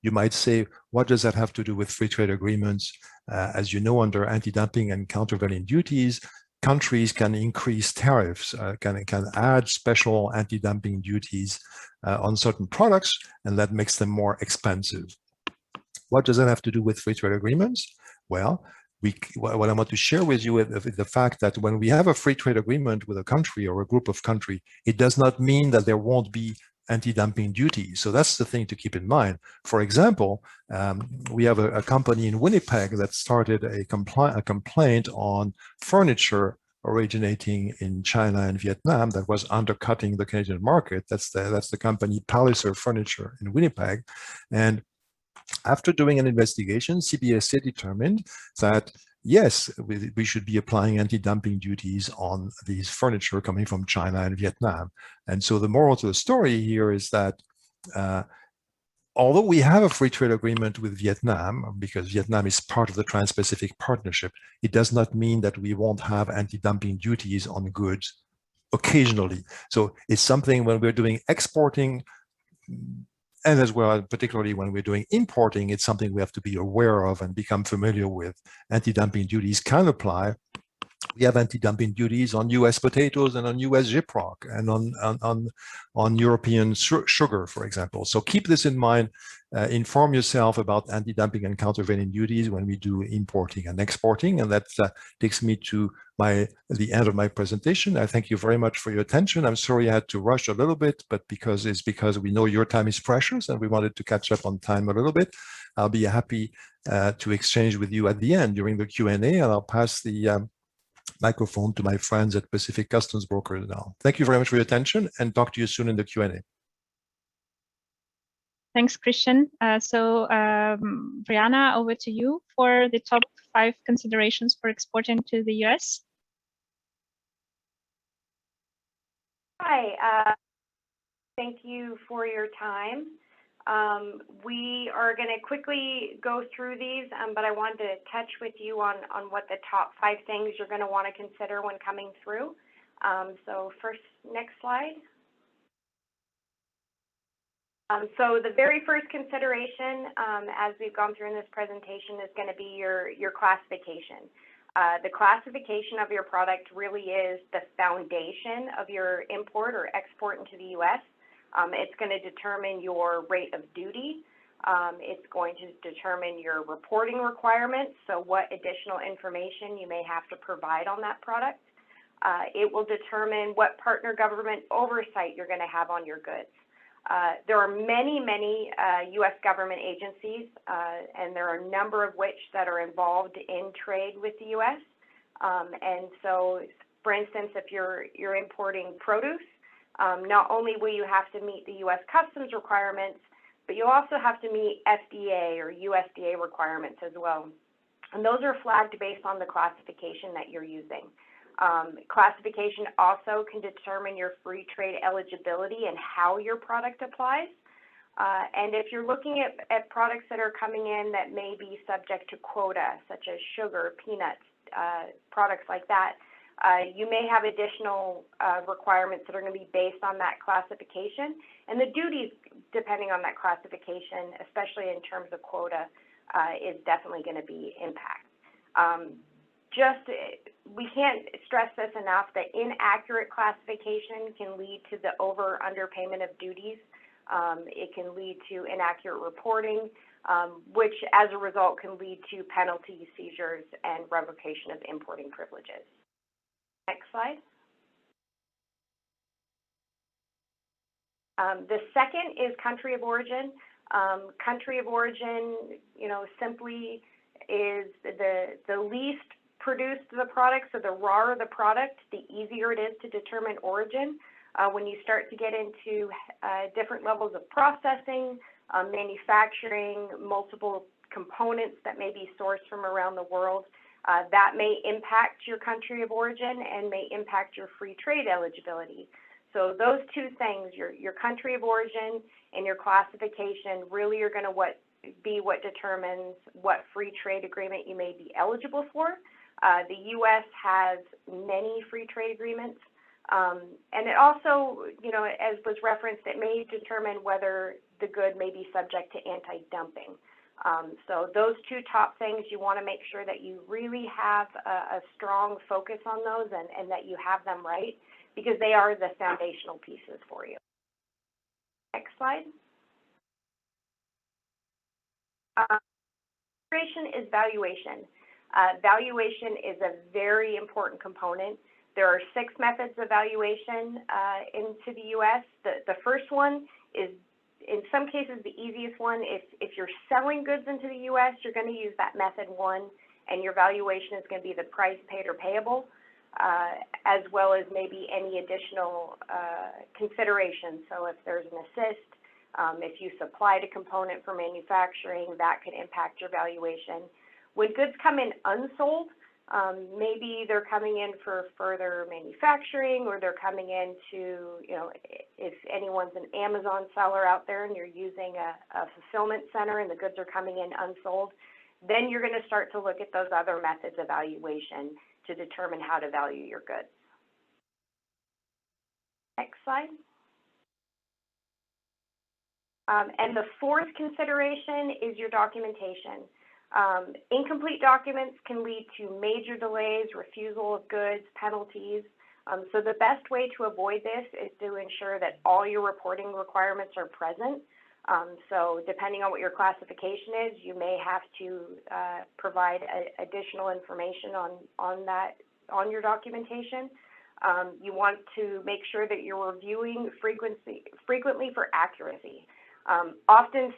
you might say, what does that have to do with free trade agreements? As you know, under anti-dumping and countervailing duties, countries can increase tariffs, can add special anti-dumping duties on certain products, and that makes them more expensive. What does that have to do with free trade agreements? Well, what I want to share with you is the fact that when we have a free trade agreement with a country or a group of countries, it does not mean that there won't be anti-dumping duties. So that's the thing to keep in mind. For example, we have a company in Winnipeg that started a complaint on furniture originating in China and Vietnam that was undercutting the Canadian market. That's the company Palliser Furniture in Winnipeg. And after doing an investigation, CBSA determined that yes, we should be applying anti-dumping duties on these furniture coming from China and Vietnam. And so the moral to the story here is that although we have a free trade agreement with Vietnam, because Vietnam is part of the Trans-Pacific Partnership, it does not mean that we won't have anti-dumping duties on goods occasionally. So it's something when we're doing exporting, and as well, particularly when we're doing importing, it's something we have to be aware of and become familiar with. Anti-dumping duties can apply. We have anti-dumping duties on U.S. potatoes and on U.S. gyprock and on European sugar, for example. So keep this in mind. Inform yourself about anti-dumping and countervailing duties when we do importing and exporting. And that takes me to the end of my presentation. I thank you very much for your attention. I'm sorry I had to rush a little bit, but because we know your time is precious and we wanted to catch up on time a little bit. I'll be happy to exchange with you at the end during the Q&A, and I'll pass the microphone to my friends at Pacific Customs Brokers now. Thank you very much for your attention, and talk to you soon in the Q&A. Thanks, Christian. Brianna, over to you for the top 5 considerations for exporting to the US. Hi, thank you for your time. We are going to quickly go through these, but I wanted to touch with you on what the top 5 things you're going to want to consider when coming through. So first, next slide. So the very first consideration, as we've gone through in this presentation, is going to be your classification. The classification of your product really is the foundation of your import or export into the U.S. It's going to determine your rate of duty. It's going to determine your reporting requirements, so what additional information you may have to provide on that product. It will determine what partner government oversight you're going to have on your goods. There are many U.S. government agencies, and there are a number of which that are involved in trade with the U.S. And so, for instance, if you're importing produce, not only will you have to meet the U.S. customs requirements, but you'll also have to meet FTA or USDA requirements as well. And those are flagged based on the classification that you're using. Classification also can determine your free trade eligibility and how your product applies. And if you're looking at products that are coming in that may be subject to quota, such as sugar, peanuts, products like that, you may have additional requirements that are going to be based on that classification. And the duties, depending on that classification, especially in terms of quota, is definitely going to be impact. We can't stress this enough that inaccurate classification can lead to the over underpayment of duties. It can lead to inaccurate reporting, which as a result can lead to penalties, seizures, and revocation of importing privileges. Next slide. The second is country of origin. Country of origin, simply is the least produced the product, so the rawer the product, the easier it is to determine origin. When you start to get into different levels of processing, manufacturing, multiple components that may be sourced from around the world, that may impact your country of origin and may impact your free trade eligibility. So those two things, your country of origin and your classification, really are going to be what determines what free trade agreement you may be eligible for. The U.S. has many free trade agreements, and it also, as was referenced, it may determine whether the good may be subject to anti-dumping. So those two top things, you want to make sure that you really have a strong focus on those and that you have them right, because they are the foundational pieces for you. Next slide. Consideration is valuation. Valuation is a very important component. There are 6 methods of valuation into the U.S. The first one is, in some cases, the easiest one. If you're selling goods into the U.S., you're going to use that method 1, and your valuation is going to be the price paid or payable, as well as maybe any additional considerations. So if there's an assist, if you supplied a component for manufacturing, that could impact your valuation. When goods come in unsold, Maybe they're coming in for further manufacturing, or they're coming in to, if anyone's an Amazon seller out there and you're using a fulfillment center and the goods are coming in unsold, then you're going to start to look at those other methods of valuation to determine how to value your goods. Next slide. And the fourth consideration is your documentation. Incomplete documents can lead to major delays, refusal of goods, penalties. So the best way to avoid this is to ensure that all your reporting requirements are present. So depending on what your classification is, you may have to provide additional information on your documentation. You want to make sure that you're reviewing frequently for accuracy. Often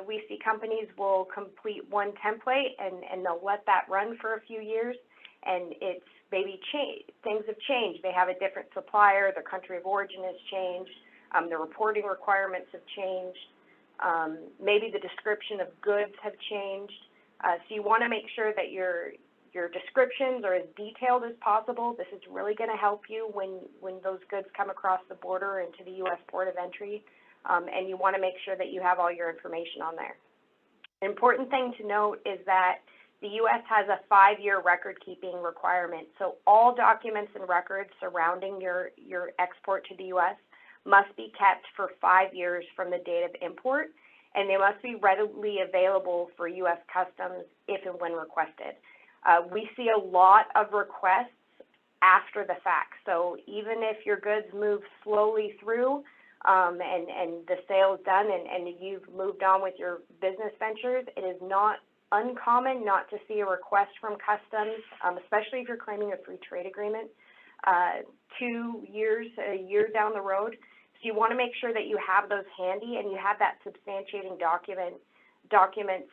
we see companies will complete one template and they'll let that run for a few years, and it's maybe things have changed. They have a different supplier, their country of origin has changed, the reporting requirements have changed, maybe the description of goods have changed. So you want to make sure that your descriptions are as detailed as possible. This is really going to help you when those goods come across the border into the U.S. port of entry. And you want to make sure that you have all your information on there. An important thing to note is that the U.S. has a 5-year record-keeping requirement. So all documents and records surrounding your export to the U.S. must be kept for 5 years from the date of import, and they must be readily available for U.S. Customs if and when requested. We see a lot of requests after the fact. So even if your goods move slowly through, and the sale is done and you've moved on with your business ventures, it is not uncommon not to see a request from Customs, especially if you're claiming a free trade agreement, 2 years, a year down the road. So you want to make sure that you have those handy and you have that substantiating documents,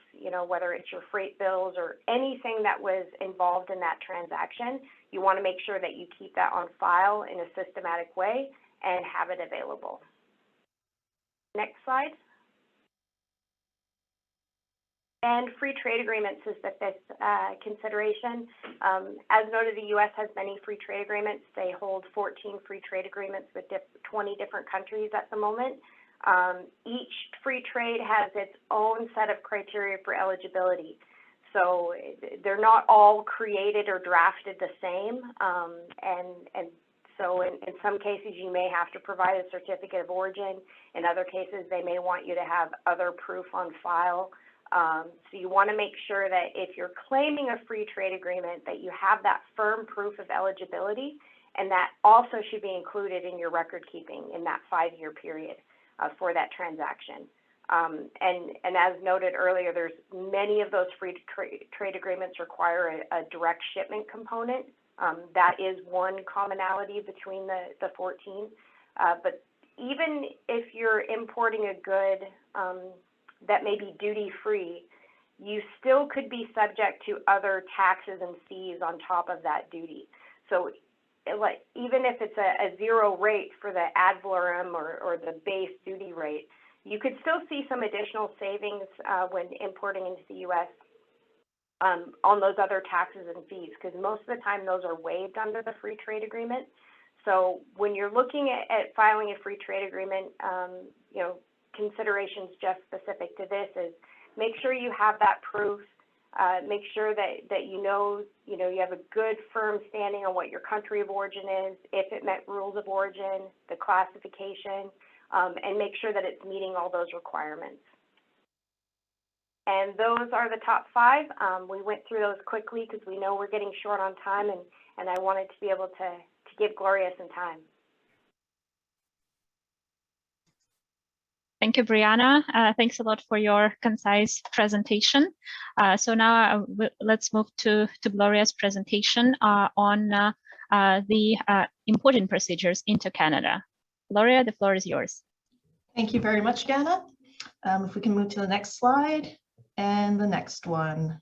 whether it's your freight bills or anything that was involved in that transaction. You want to make sure that you keep that on file in a systematic way and have it available. Next slide. And free trade agreements is the fifth consideration. As noted, the U.S. has many free trade agreements. They hold 14 free trade agreements with 20 different countries at the moment. Each free trade has its own set of criteria for eligibility. So they're not all created or drafted the same, so in some cases, you may have to provide a certificate of origin. In other cases, they may want you to have other proof on file. So you want to make sure that if you're claiming a free trade agreement, that you have that firm proof of eligibility, and that also should be included in your record keeping in that 5-year period for that transaction. And as noted earlier, there's many of those free trade agreements require a direct shipment component. That is one commonality between the 14. But even if you're importing a good that may be duty-free, you still could be subject to other taxes and fees on top of that duty. So even if it's a zero rate for the ad valorem or the base duty rate, you could still see some additional savings when importing into the U.S. On those other taxes and fees, because most of the time those are waived under the free trade agreement. So when you're looking at filing a free trade agreement, considerations just specific to this is make sure you have that proof. Make sure that you have a good firm standing on what your country of origin is, if it met rules of origin, the classification, and make sure that it's meeting all those requirements. And those are the top 5. We went through those quickly because we know we're getting short on time, and I wanted to be able to give Gloria some time. Thank you, Brianna. Thanks a lot for your concise presentation. So now let's move to Gloria's presentation on the importing procedures into Canada. Gloria, the floor is yours. Thank you very much, Gana. If we can move to the next slide and the next one.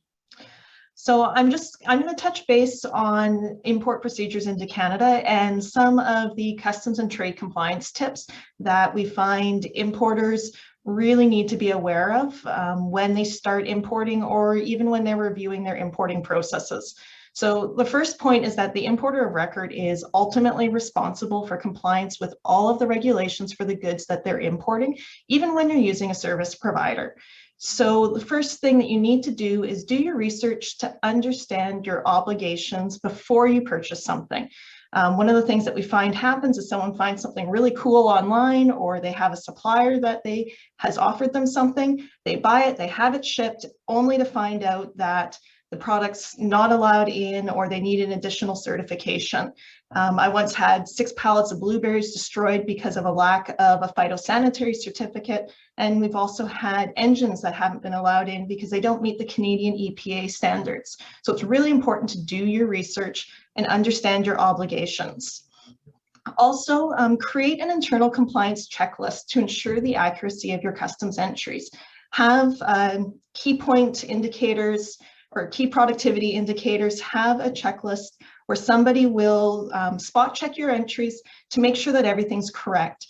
So I'm going to touch base on import procedures into Canada and some of the customs and trade compliance tips that we find importers really need to be aware of when they start importing, or even when they're reviewing their importing processes. So the first point is that the importer of record is ultimately responsible for compliance with all of the regulations for the goods that they're importing, even when you're using a service provider. So the first thing that you need to do is do your research to understand your obligations before you purchase something. One of the things that we find happens is someone finds something really cool online, or they have a supplier that has offered them something, they buy it, they have it shipped, only to find out that the product's not allowed in, or they need an additional certification. I once had 6 pallets of blueberries destroyed because of a lack of a phytosanitary certificate. And we've also had engines that haven't been allowed in because they don't meet the Canadian EPA standards. So it's really important to do your research and understand your obligations. Also, create an internal compliance checklist to ensure the accuracy of your customs entries. Have key point indicators or key productivity indicators. Have a checklist where somebody will spot check your entries to make sure that everything's correct.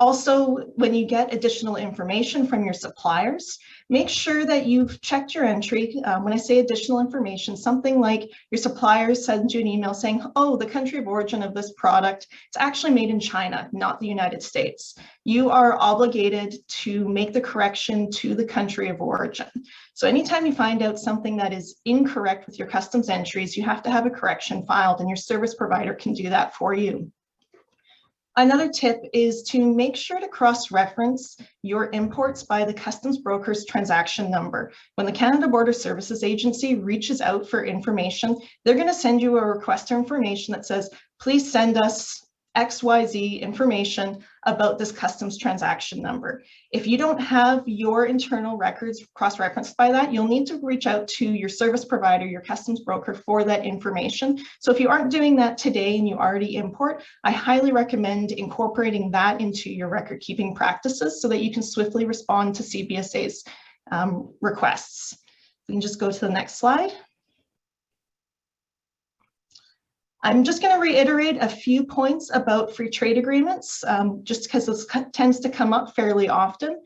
Also, when you get additional information from your suppliers, make sure that you've checked your entry. When I say additional information, something like your supplier sends you an email saying, oh, the country of origin of this product, it's actually made in China, not the United States. You are obligated to make the correction to the country of origin. So anytime you find out something that is incorrect with your customs entries, you have to have a correction filed, and your service provider can do that for you. Another tip is to make sure to cross-reference your imports by the customs broker's transaction number. When the Canada Border Services Agency reaches out for information, they're going to send you a request for information that says, please send us XYZ information about this customs transaction number. If you don't have your internal records cross-referenced by that, you'll need to reach out to your service provider, your customs broker, for that information. So if you aren't doing that today and you already import, I highly recommend incorporating that into your record keeping practices so that you can swiftly respond to CBSA's requests. We can just go to the next slide. I'm just going to reiterate a few points about free trade agreements, just because this tends to come up fairly often.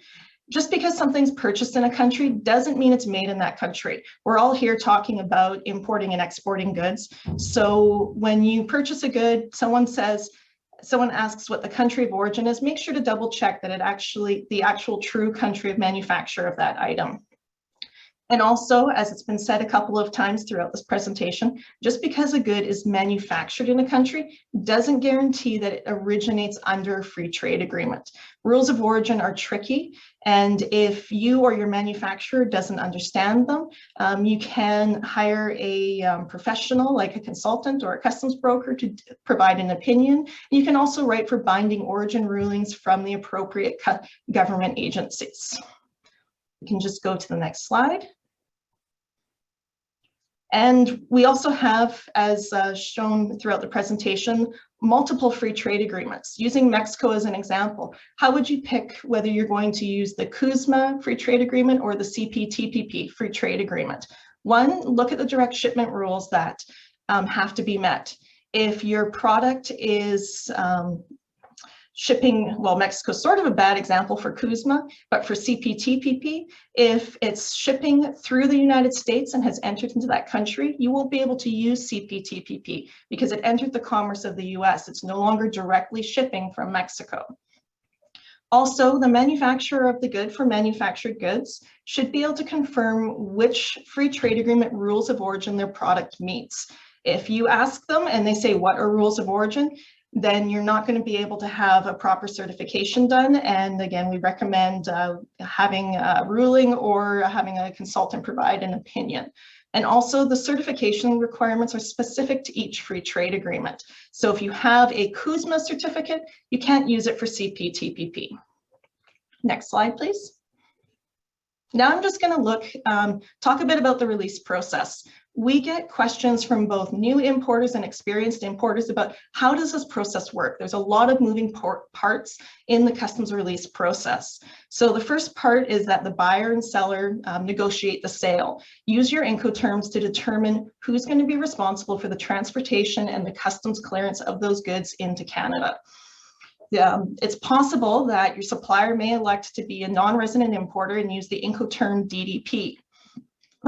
Just because something's purchased in a country doesn't mean it's made in that country. We're all here talking about importing and exporting goods. So when you purchase a good, someone asks what the country of origin is, make sure to double check that the actual true country of manufacture of that item. And also, as it's been said a couple of times throughout this presentation, just because a good is manufactured in a country doesn't guarantee that it originates under a free trade agreement. Rules of origin are tricky, and if you or your manufacturer doesn't understand them, you can hire a professional like a consultant or a customs broker to provide an opinion. You can also write for binding origin rulings from the appropriate government agencies. We can just go to the next slide. And we also have, as shown throughout the presentation, multiple free trade agreements. Using Mexico as an example, how would you pick whether you're going to use the CUSMA free trade agreement or the CPTPP free trade agreement? One, look at the direct shipment rules that have to be met. If your product is shipping, well, Mexico's sort of a bad example for CUSMA, but for CPTPP, if it's shipping through the United States and has entered into that country, you won't be able to use CPTPP because it entered the commerce of the US. It's no longer directly shipping from Mexico. Also, the manufacturer of the good for manufactured goods should be able to confirm which free trade agreement rules of origin their product meets. If you ask them and they say, what are rules of origin? Then you're not going to be able to have a proper certification done. And again, we recommend having a ruling or having a consultant provide an opinion. And also the certification requirements are specific to each free trade agreement. So if you have a CUSMA certificate, you can't use it for CPTPP. Next slide, please. Now I'm just going to talk a bit about the release process. We get questions from both new importers and experienced importers about how does this process work? There's a lot of moving parts in the customs release process. So the first part is that the buyer and seller negotiate the sale. Use your Incoterms to determine who's going to be responsible for the transportation and the customs clearance of those goods into Canada. It's possible that your supplier may elect to be a non-resident importer and use the Incoterm DDP.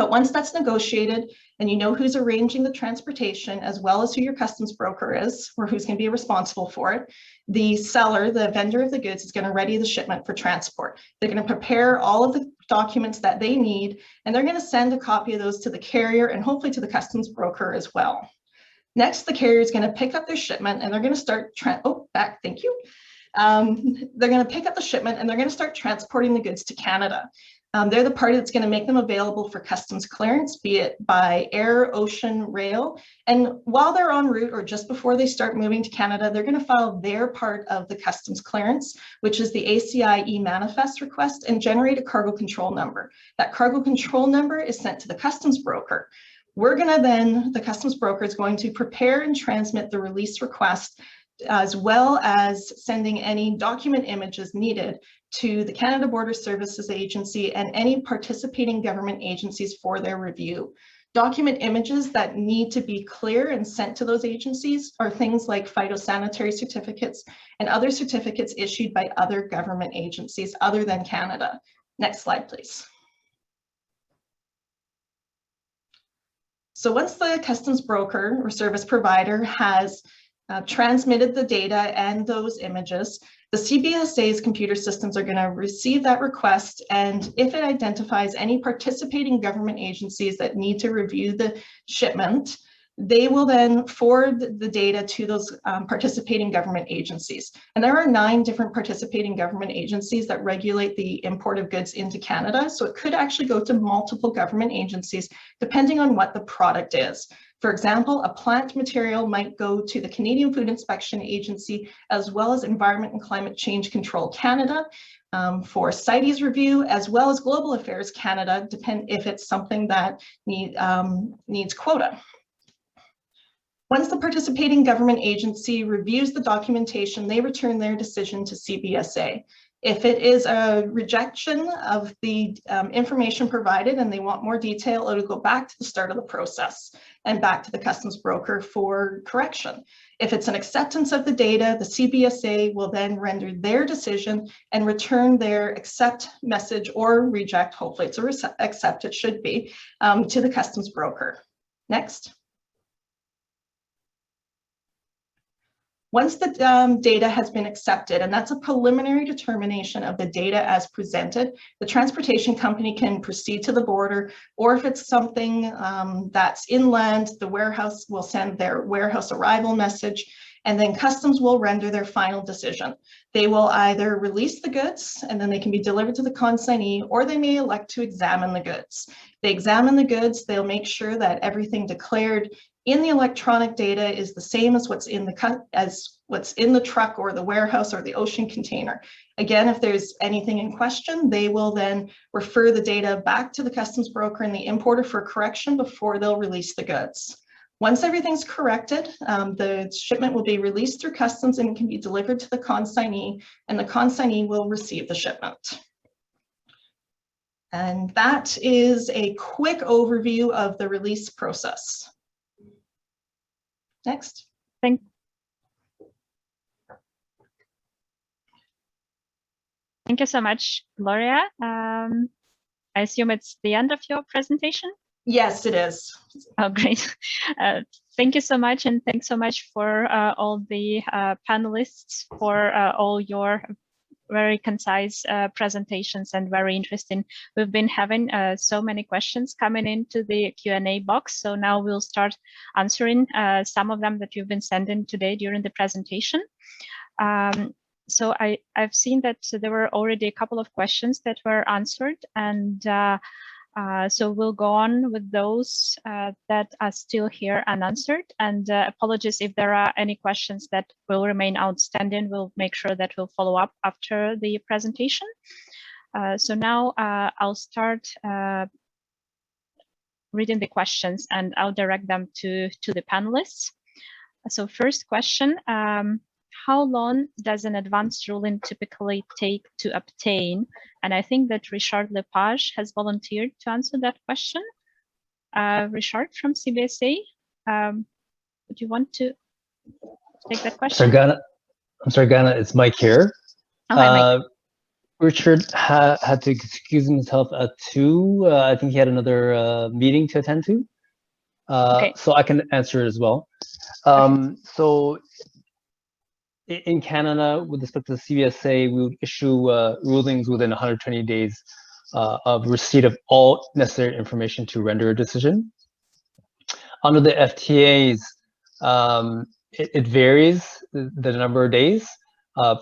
But once that's negotiated and you know who's arranging the transportation, as well as who your customs broker is, or who's going to be responsible for it, the seller, the vendor of the goods, is going to ready the shipment for transport. They're going to prepare all of the documents that they need, and they're going to send a copy of those to the carrier and hopefully to the customs broker as well. Next, the carrier is going to pick up their shipment and they're going to start, thank you. They're going to pick up the shipment and they're going to start transporting the goods to Canada. They're the party that's going to make them available for customs clearance, be it by air, ocean, rail. And while they're en route or just before they start moving to Canada, they're going to file their part of the customs clearance, which is the ACI e-manifest request, and generate a cargo control number. That cargo control number is sent to the customs broker. We're going to then, the customs broker is going to prepare and transmit the release request, as well as sending any document images needed to the Canada Border Services Agency and any participating government agencies for their review. Document images that need to be clear and sent to those agencies are things like phytosanitary certificates and other certificates issued by other government agencies other than Canada. Next slide, please. So once the customs broker or service provider has transmitted the data and those images, the CBSA's computer systems are going to receive that request, and if it identifies any participating government agencies that need to review the shipment, they will then forward the data to those participating government agencies. And there are 9 different participating government agencies that regulate the import of goods into Canada, so it could actually go to multiple government agencies depending on what the product is. For example, a plant material might go to the Canadian Food Inspection Agency, as well as Environment and Climate Change Control Canada for CITES review, as well as Global Affairs Canada, if it's something that needs quota. Once the participating government agency reviews the documentation, they return their decision to CBSA. If it is a rejection of the information provided and they want more detail, it'll go back to the start of the process and back to the customs broker for correction. If it's an acceptance of the data, the CBSA will then render their decision and return their accept message or reject, hopefully it's a accept, it should be, to the customs broker. Next. Once the data has been accepted, and that's a preliminary determination of the data as presented, the transportation company can proceed to the border, or if it's something that's inland, the warehouse will send their warehouse arrival message, and then customs will render their final decision. They will either release the goods and then they can be delivered to the consignee, or they may elect to examine the goods. They examine the goods, they'll make sure that everything declared in the electronic data is the same as what's in the truck or the warehouse or the ocean container. Again, if there's anything in question, they will then refer the data back to the customs broker and the importer for correction before they'll release the goods. Once everything's corrected, the shipment will be released through customs and can be delivered to the consignee, and the consignee will receive the shipment. And that is a quick overview of the release process. Next. Thank you so much, Gloria. I assume it's the end of your presentation? Yes, it is. Oh, great. Thank you so much, and thanks so much for all the panelists for all your very concise presentations and very interesting. We've been having so many questions coming into the Q&A box, so now we'll start answering some of them that you've been sending today during the presentation. So I've seen that there were already a couple of questions that were answered, and so we'll go on with those that are still here unanswered. And apologies if there are any questions that will remain outstanding. We'll make sure that we'll follow up after the presentation. So now I'll start reading the questions, and I'll direct them to the panelists. So first question, how long does an advanced ruling typically take to obtain? And I think that Richard Lepage has volunteered to answer that question. Richard from CBSA, would you want to take that question? I'm sorry, Ghana, it's Mike here. Oh, hi, Mike. Richard had to excuse himself at 2. I think he had another meeting to attend to. Okay. So I can answer as well. So in Canada, with respect to the CVSA, we would issue rulings within 120 days of receipt of all necessary information to render a decision. Under the FTAs, it varies the number of days.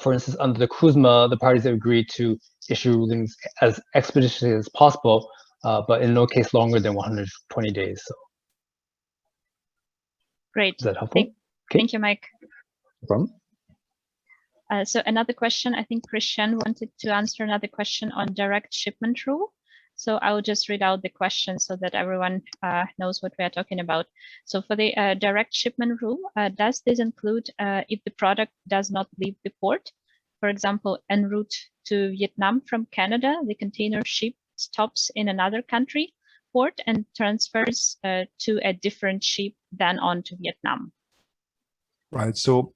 For instance, under the CUSMA, the parties have agreed to issue rulings as expeditiously as possible, but in no case longer than 120 days. So. Great. Is that helpful? Thank you, Mike. No problem. So another question, I think Christian wanted to answer another question on direct shipment rule. So I'll just read out the question so that everyone knows what we are talking about. So for the direct shipment rule, does this include if the product does not leave the port? For example, en route to Vietnam from Canada, the container ship stops in another country port and transfers to a different ship then on to Vietnam. Right. So,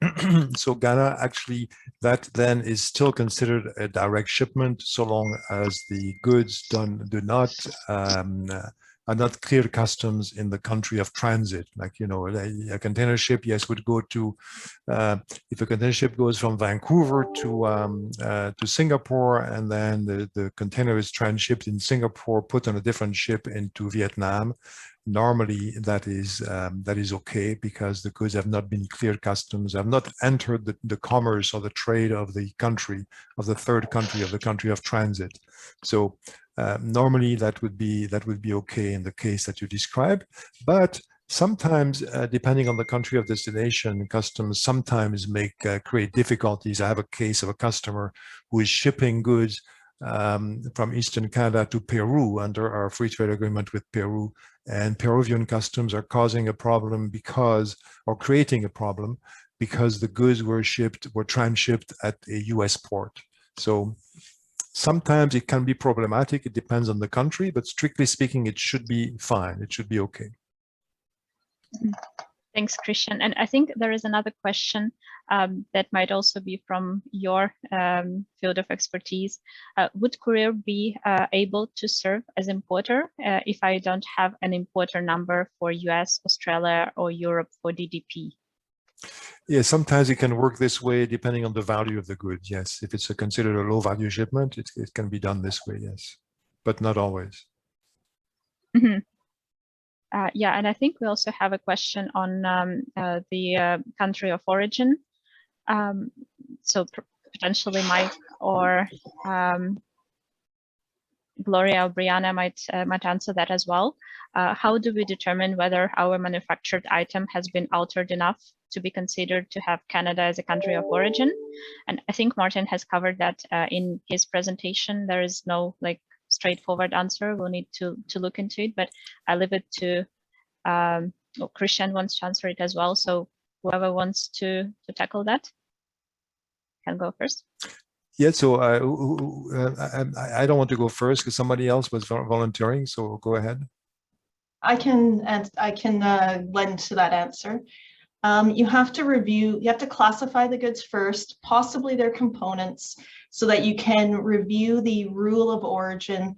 so Ghana, actually, that then is still considered a direct shipment so long as the goods are not cleared customs in the country of transit. Like, you know, a container ship, yes, would go to, if a container ship goes from Vancouver to Singapore, and then the container is transshipped in Singapore, put on a different ship into Vietnam. Normally, that is okay because the goods have not been cleared customs, have not entered the commerce or the trade of the country, of the third country, of the country of transit. So normally that would be okay in the case that you described, but sometimes, depending on the country of destination, customs sometimes create difficulties. I have a case of a customer who is shipping goods from Eastern Canada to Peru under our free trade agreement with Peru, and Peruvian customs are causing a problem or creating a problem because the goods were transshipped at a US port. So sometimes it can be problematic. It depends on the country, but strictly speaking, it should be fine. It should be okay. Thanks, Christian. And I think there is another question that might also be from your field of expertise. Would courier be able to serve as importer if I don't have an importer number for US, Australia, or Europe for DDP? Yeah, sometimes it can work this way depending on the value of the goods. Yes, if it's considered a low value shipment, it can be done this way. Yes, but not always. Mm-hmm. Yeah, and I think we also have a question on the country of origin. So potentially Mike or Gloria or Brianna might answer that as well. How do we determine whether our manufactured item has been altered enough to be considered to have Canada as a country of origin? And I think Martin has covered that in his presentation. There is no straightforward answer. We'll need to look into it, but I leave it to Christian wants to answer it as well. So whoever wants to tackle that can go first. Yeah, so I don't want to go first because somebody else was volunteering. So go ahead. I can lend to that answer. You have to classify the goods first, possibly their components, so that you can review the rule of origin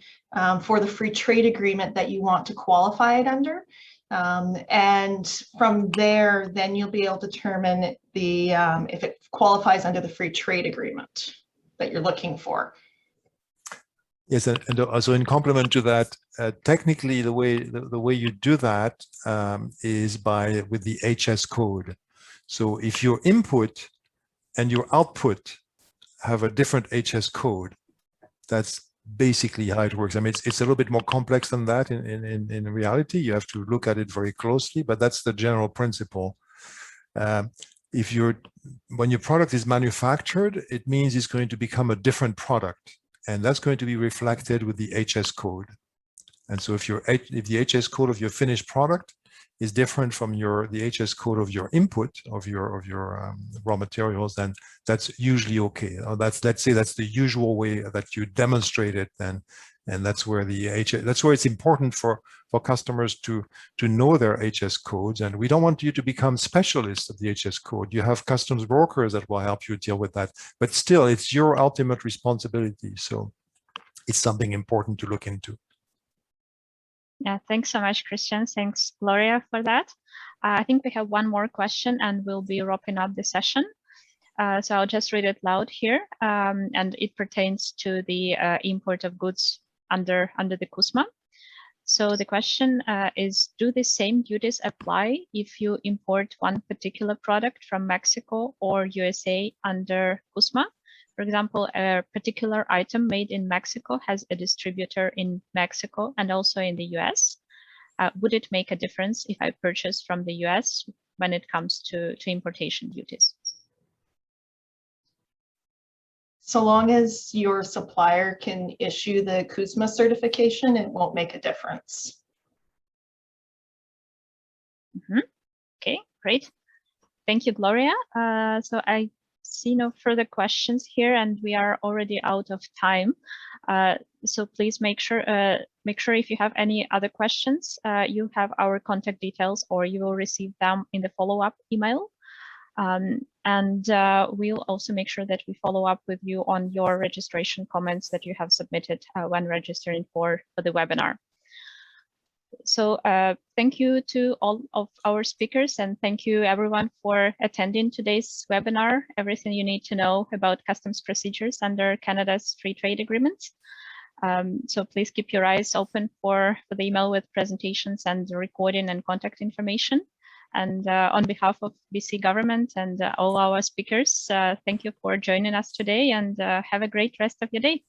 for the free trade agreement that you want to qualify it under. And from there, then you'll be able to determine if it qualifies under the free trade agreement that you're looking for. Yes, and also in complement to that, technically the way you do that is with the HS code. So if your input and your output have a different HS code, that's basically how it works. I mean, it's a little bit more complex than that in reality. You have to look at it very closely, but that's the general principle. When your product is manufactured, it means it's going to become a different product, and that's going to be reflected with the HS code. And so if the HS code of your finished product is different from the HS code of your input of your raw materials, then that's usually okay. Or let's say that's the usual way that you demonstrate it. Then And that's where that's where it's important for customers to know their HS codes. And we don't want you to become specialists of the HS code. You have customs brokers that will help you deal with that, but still it's your ultimate responsibility. So it's something important to look into. Yeah, thanks so much, Christian. Thanks, Gloria, for that. I think we have one more question and we'll be wrapping up the session. So I'll just read it loud here, and it pertains to the import of goods under the CUSMA. So the question is, do the same duties apply if you import one particular product from Mexico or USA under CUSMA? For example, a particular item made in Mexico has a distributor in Mexico and also in the US. Would it make a difference if I purchase from the US when it comes to importation duties? So long as your supplier can issue the CUSMA certification, it won't make a difference. Okay, great. Thank you, Gloria. So I see no further questions here, and we are already out of time. So please make sure if you have any other questions, you have our contact details, or you will receive them in the follow-up email. And we'll also make sure that we follow up with you on your registration comments that you have submitted when registering for the webinar. So thank you to all of our speakers, and thank you everyone for attending today's webinar, everything you need to know about customs procedures under Canada's free trade agreements. So please keep your eyes open for the email with presentations and recording and contact information. And on behalf of BC government and all our speakers, thank you for joining us today, and have a great rest of your day.